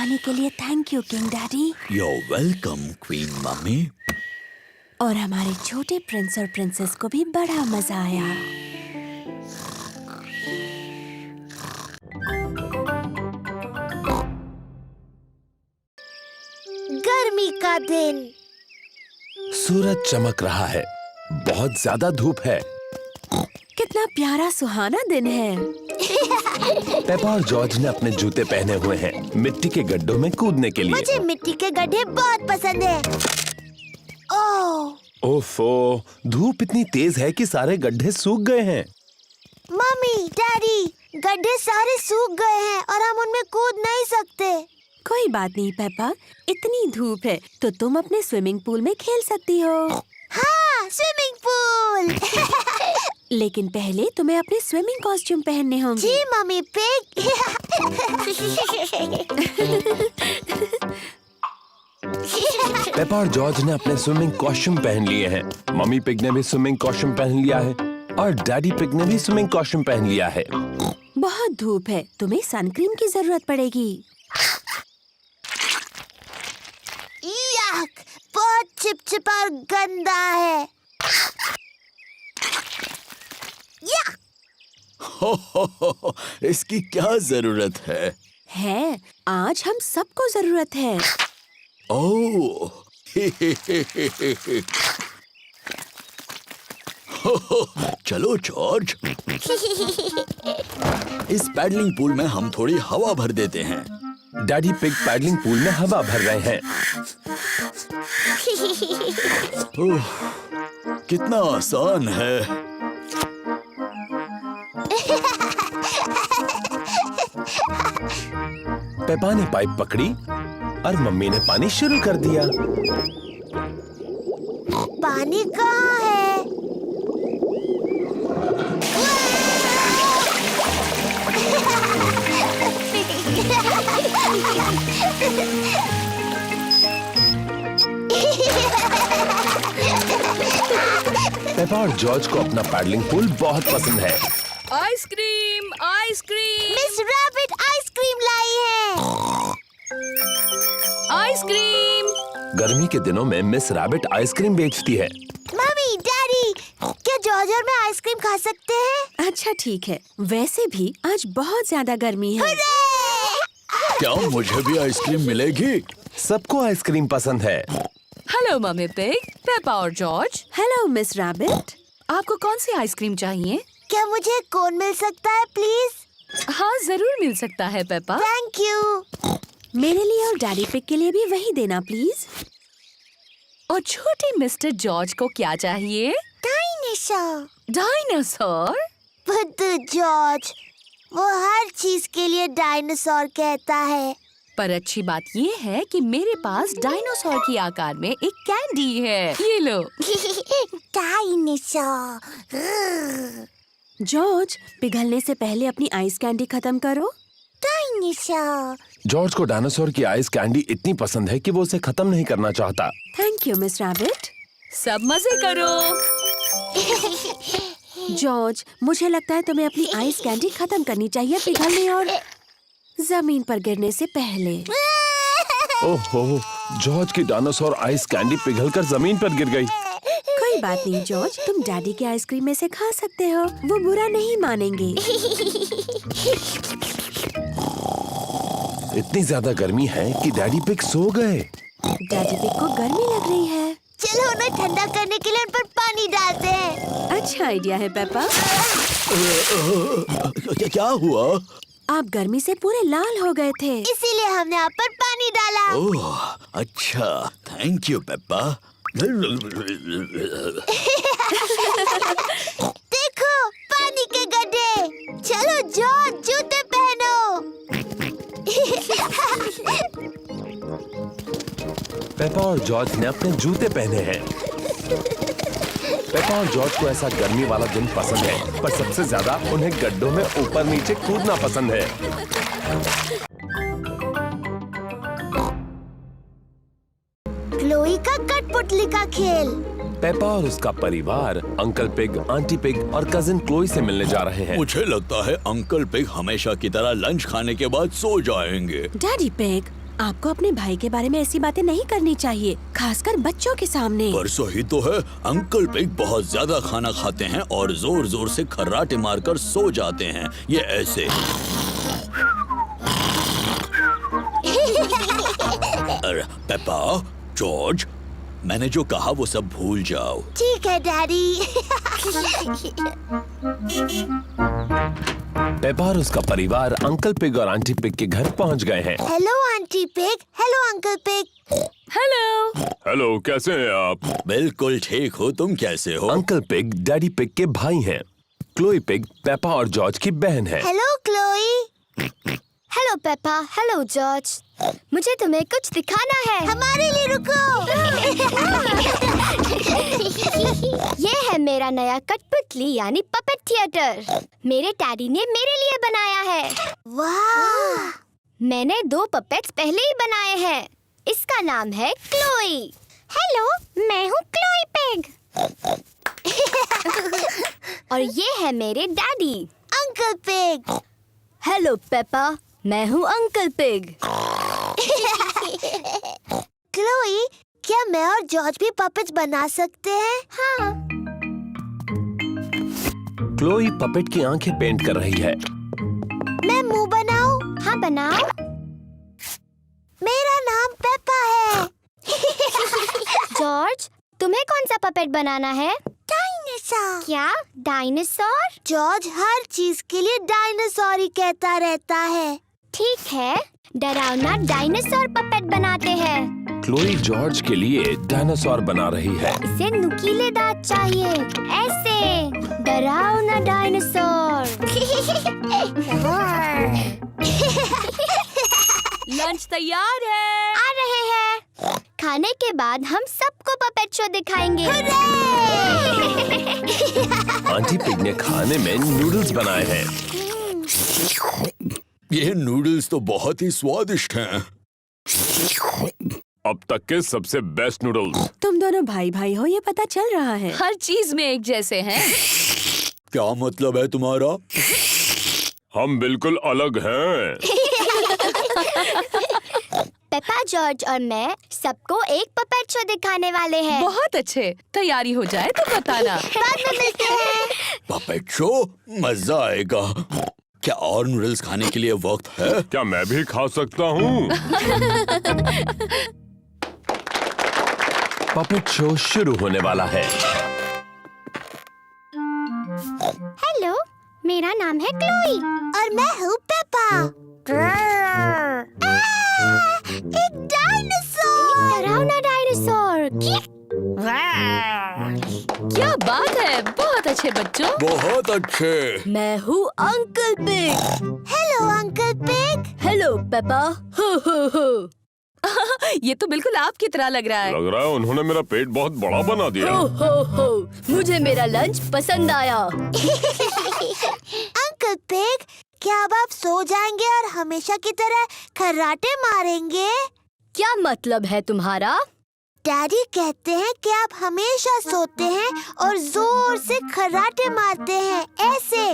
पानी के लिए thank you king daddy. You're welcome, queen mummy. और हमारे छोटे प्रिंस और प्रिंसेस को भी बड़ा मजा आया। गर्मी का दिन। सूरज चमक रहा है, बहुत ज्यादा धूप है। कितना प्यारा सुहाना दिन है। पेपा और जॉर्ज ने अपने जूते पहने हुए हैं मिट्टी के गड्ढों में कूदने के लिए। मुझे मिट्टी के गड्ढे बहुत पसंद है। ओह ओफो, धूप इतनी तेज है कि सारे गड्ढे सूख गए हैं। मम्मी, डैडी, गड्ढे सारे सूख गए हैं और हम उनमें कूद नहीं सकते। कोई बात नहीं पेपा, इतनी धूप है तो तुम अपने स्विमिंग पूल में खेल सकती हो। हाँ, स्विमिंग पूल। लेकिन पहले तुम्हें अपने स्विमिंग कॉस्ट्यूम पहनने होंगे। जी मम्मी पिग। पेपा और जॉर्ज ने अपने स्विमिंग कॉस्ट्यूम पहन लिए हैं। मम्मी पिग ने भी स्विमिंग कॉस्ट्यूम पहन लिया है और डैडी पिग ने भी स्विमिंग कॉस्ट्यूम पहन लिया है। बहुत धूप है, तुम्हें सनक्रीम की जरूरत पड़ेगी। यक, बहुत चिपचिपा और गंदा है। इसकी क्या जरूरत है? है, आज हम सबको जरूरत है। ओह, चलो जॉर्ज, इस पैडलिंग पूल में हम थोड़ी हवा भर देते हैं। डैडी पिग पैडलिंग पूल में हवा भर रहे हैं। ओह, कितना आसान है। पेपा ने पाइप पकड़ी और मम्मी ने पानी शुरू कर दिया। पानी कहाँ है? पेपा और जॉर्ज को अपना पैडलिंग पूल बहुत पसंद है। Ice cream, ice cream, miss rabbit ice cream लाई है। आइसक्रीम। गर्मी के दिनों में मिस रैबिट आइसक्रीम बेचती है। मम्मी, डैडी, क्या जॉर्ज और मैं आइसक्रीम खा सकते हैं? अच्छा ठीक है, वैसे भी आज बहुत ज्यादा गर्मी है। क्या मुझे भी आइसक्रीम मिलेगी? सबको आइसक्रीम पसंद है। हेलो मम्मी पिग, पेपा और जॉर्ज। Hello miss rabbit. आपको कौन सी आइसक्रीम चाहिए? क्या मुझे कोन मिल सकता है प्लीज? हाँ, जरूर मिल सकता है पेपा। Thank you. मेरे लिए और डैडी पिग के लिए भी वही देना प्लीज। और छोटे मिस्टर जॉर्ज को क्या चाहिए? डायनासोर। डायनासोर? बुद्धू जॉर्ज, वो हर चीज के लिए डायनासोर कहता है। पर अच्छी बात ये है कि मेरे पास डायनासोर की आकार में एक कैंडी है। ये लो। डायनासोर। जॉर्ज, पिघलने से पहले अपनी आइस कैंडी खत्म करो। डायनासोर। जॉर्ज को डायनासोर की आइस कैंडी इतनी पसंद है कि वो उसे खत्म नहीं करना चाहता। Thank you miss rabbit. सब मजे करो। जॉर्ज, मुझे लगता है तुम्हें अपनी आइस कैंडी खत्म करनी चाहिए पिघलने और जमीन पर गिरने से पहले। ओहो, जॉर्ज की डायनासोर आइस कैंडी पिघलकर जमीन पर गिर गई। कोई बात नहीं जॉर्ज, तुम डैडी के आइसक्रीम में से खा सकते हो, वो बुरा नहीं मानेंगे। इतनी ज्यादा गर्मी है कि डैडी पिग सो गए। डैडी पिग को गर्मी लग रही है। चलो उन्हें ठंडा करने के लिए उन पर पानी डालते हैं। अच्छा आइडिया है पेपा। क्या हुआ? आप गर्मी से पूरे लाल हो गए थे। इसीलिए हमने आप पर पानी डाला। ओह, अच्छा, थैंक यू पेप्पा। देखो, पानी के गड्ढे। चलो जॉर्ज, जूते पहनो। पेपा और जॉर्ज ने अपने जूते पहने हैं। पेपा और जॉर्ज को ऐसा गर्मी वाला दिन पसंद है, पर सबसे ज्यादा उन्हें गड्ढों में ऊपर नीचे कूदना पसंद है। क्लोई का कठपुतली का खेल। पेपा और उसका परिवार अंकल पिग, आंटी पिग और कजिन क्लोई से मिलने जा रहे हैं। मुझे लगता है अंकल पिग हमेशा की तरह लंच खाने के बाद सो जाएंगे। डैडी पिग, आपको अपने भाई के बारे में ऐसी बातें नहीं करनी चाहिए, खासकर बच्चों के सामने। पर सही तो है, अंकल पिग बहुत ज्यादा खाना खाते हैं और जोर जोर से खर्राटे मारकर सो जाते हैं। ये ऐसे। अरे पेपा, जॉर्ज, मैंने जो कहा वो सब भूल जाओ। ठीक है डैडी। पेपा और उसका परिवार अंकल पिग और आंटी पिग के घर पहुंच गए हैं। Hello aunty pig, hello uncle pig. Hello. Hello, कैसे हैं आप? बिल्कुल ठीक हो, तुम कैसे हो? अंकल पिग डैडी पिग के भाई हैं। क्लोई पिग पेपा और जॉर्ज की बहन है। Hello Chloe. Hello Peppa, hello George. मुझे तुम्हें कुछ दिखाना है। हमारे लिए रुको। ये है मेरा नया कठपुतली यानी पपेट थिएटर। मेरे डैडी ने मेरे लिए बनाया है। वाह! मैंने 2 पपेट्स पहले ही बनाए हैं। इसका नाम है क्लोई। हेलो, मैं हूँ क्लोई पिग। और ये है मेरे daddy uncle pig. Hello Peppa, मैं हूँ अंकल पिग। क्लोई, क्या मैं और जॉर्ज भी पपेट्स बना सकते हैं? हाँ। क्लोई पपेट की आंखें पेंट कर रही है। मैं मुंह बनाऊं? हाँ बनाओ। मेरा नाम पेपा है। जॉर्ज, तुम्हें कौन सा पपेट बनाना है? डायनासोर। क्या डायनासोर? जॉर्ज हर चीज के लिए डायनासोर ही कहता रहता है। ठीक है, डरावना डायनासोर पपेट बनाते हैं। क्लोई जॉर्ज के लिए डायनासोर बना रही है। इसे नुकीले दांत चाहिए, ऐसे डरावना डायनासोर। लंच तैयार है। आ रहे हैं। खाने के बाद हम सबको पपेट शो दिखाएंगे। आंटी पिग ने खाने में नूडल्स बनाए हैं। ये नूडल्स तो बहुत ही स्वादिष्ट हैं। अब तक के सबसे बेस्ट नूडल्स। तुम दोनों भाई भाई हो, ये पता चल रहा है। हर चीज में एक जैसे हैं। क्या मतलब है तुम्हारा? हम बिल्कुल अलग हैं। पेपा, जॉर्ज और मैं सबको एक पपेट शो दिखाने वाले हैं। बहुत अच्छे। तैयारी हो जाए तो बताना। बाद में मिलते हैं। Puppet show? मजा आएगा। क्या और नूडल्स खाने के लिए वक्त है? क्या मैं भी खा सकता हूँ? पपेट शो शुरू होने वाला है। हेलो, मेरा नाम है क्लोई और मैं हूँ पेपा। एक डायनासोर, डरावना डायनासोर। क्या बात है, बहुत अच्छे बच्चों। बहुत अच्छे। मैं हूँ uncle pig. Hello uncle pig. Hello Peppa. हो हो हो। ये तो बिल्कुल आपकी तरह लग रहा है। लग रहा है उन्होंने मेरा पेट बहुत बड़ा बना दिया। हो हो हो। मुझे मेरा लंच पसंद आया। अंकल पिग, क्या अब आप सो जाएंगे और हमेशा की तरह खर्राटे मारेंगे? क्या मतलब है तुम्हारा? डैडी कहते हैं कि आप हमेशा सोते हैं और जोर से खर्राटे मारते हैं, ऐसे।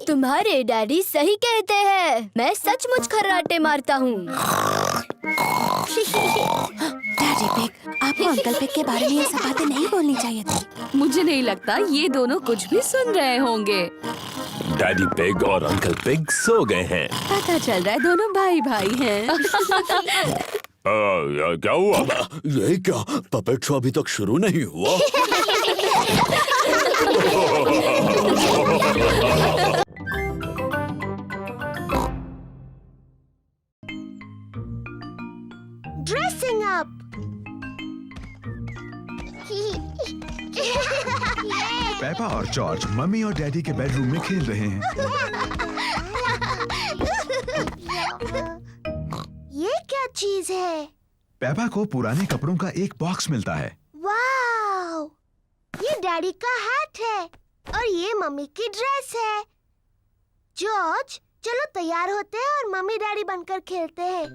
तुम्हारे डैडी सही कहते हैं। मैं सचमुच खर्राटे मारता हूँ। डैडी पिग, आपको अंकल पिग के बारे में ये सब बातें नहीं बोलनी चाहिए थी। मुझे नहीं लगता ये दोनों कुछ भी सुन रहे होंगे। डैडी पिग और अंकल पिग सो गए हैं। पता चल रहा है दोनों भाई भाई हैं। क्या हुआ? ये क्या? पपेट शो अभी तक शुरू नहीं हुआ? Dressing up. पेपा और जॉर्ज मम्मी और डैडी के बेडरूम में खेल रहे हैं। ये क्या चीज है? पेपा को पुराने कपड़ों का एक बॉक्स मिलता है। वाव! ये डैडी का हैट है और ये मम्मी की ड्रेस है। जॉर्ज, चलो तैयार होते हैं और मम्मी डैडी बनकर खेलते हैं।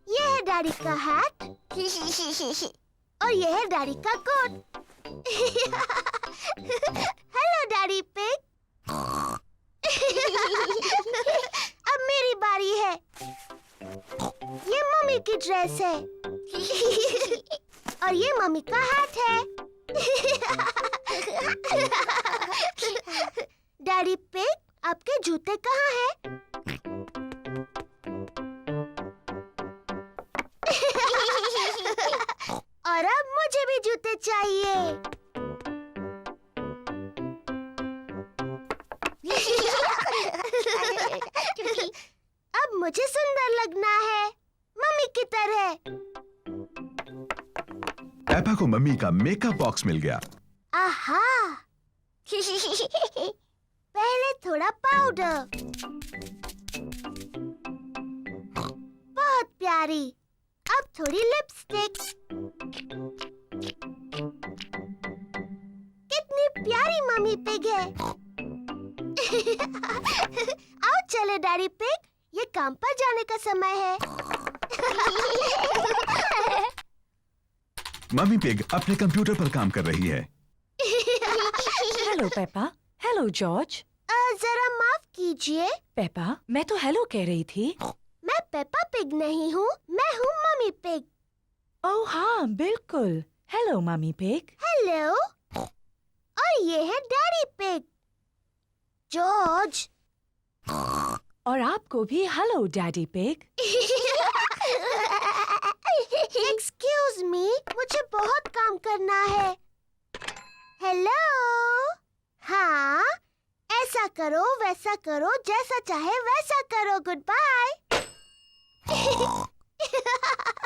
ये है डैडी का हैट और ये है डैडी का कोट। Hello daddy pig. जैसे। और ये मम्मी का हाथ है। डैडी पिग, आपके जूते कहाँ हैं? और अब मुझे भी जूते चाहिए। अब मुझे सुंदर लगना है, मम्मी की तरह। पेपा को मम्मी का मेकअप बॉक्स मिल गया। आहा! पहले थोड़ा पाउडर। बहुत प्यारी। अब थोड़ी लिपस्टिक। कितनी प्यारी मम्मी पिग है। आओ चले डैडी पिग, ये काम पर जाने का समय है। मम्मी पिग अपने कंप्यूटर पर काम कर रही है। Hello Peppa. Hello George. जरा माफ कीजिए, पेपा, मैं तो हेलो कह रही थी। मैं पेपा पिग नहीं हूँ, मैं हूँ मम्मी पिग। ओह हाँ, बिल्कुल। Hello mummy pig. हेलो। और ये है डैडी पिग, जॉर्ज। और आपको भी hello daddy pig. Excuse me, मुझे बहुत काम करना है। हेलो। हाँ, ऐसा करो, वैसा करो, जैसा चाहे वैसा करो। Good bye.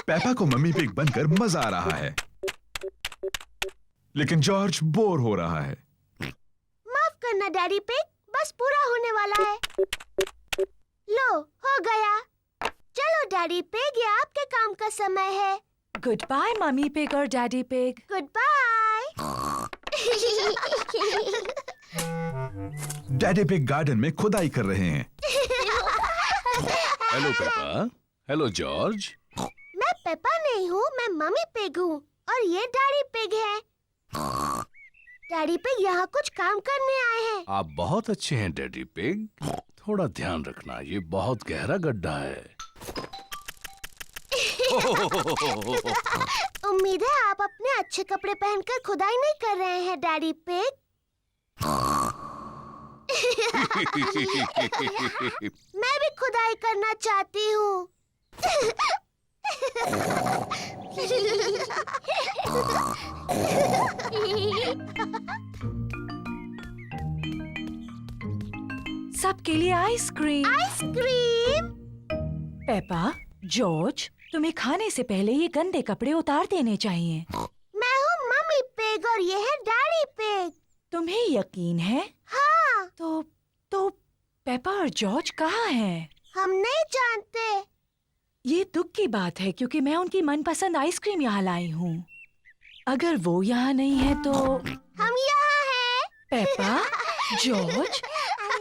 पेपा को मम्मी पिग बनकर मजा आ रहा है, लेकिन जॉर्ज बोर हो रहा है। माफ करना डैडी पिग, बस पूरा होने वाला है। लो, हो गया। चलो डैडी पिग, ये आपके काम का समय है। गुड बाय मम्मी पिग और Daddy Pig. Goodbye. Daddy Pig garden में खुदाई कर रहे हैं। Hello Peppa. Hello George. मैं पेपा नहीं हूँ, मैं मम्मी पिग हूँ। और ये डैडी पिग है। डैडी पिग यहाँ कुछ काम करने आए हैं। आप बहुत अच्छे हैं डैडी पिग। थोड़ा ध्यान रखना, ये बहुत गहरा गड्ढा है। उम्मीद है आप अपने अच्छे कपड़े पहनकर खुदाई नहीं कर रहे हैं डैडी पिग। मैं भी खुदाई करना चाहती हूँ। सबके लिए आइसक्रीम। आइसक्रीम। पेपा, जॉर्ज, तुम्हें खाने से पहले ये गंदे कपड़े उतार देने चाहिए। मैं हूँ मम्मी पिग और ये है डैडी पिग। तुम्हें यकीन है? हाँ। तो पेपा और जॉर्ज कहाँ हैं? हम नहीं जानते। ये दुख की बात है क्योंकि मैं उनकी मनपसंद आइसक्रीम यहाँ लाई हूँ। अगर वो यहाँ नहीं है तो हम यहाँ हैं। पेपा, जॉर्ज,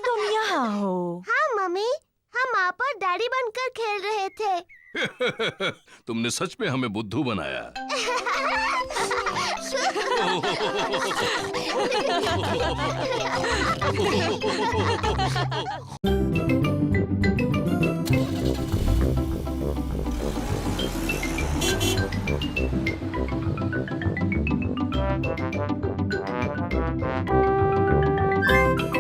तुम यहाँ हो। हाँ मम्मी, हम आप और डैडी बनकर खेल रहे थे। तुमने सच में हमें बुद्धू बनाया।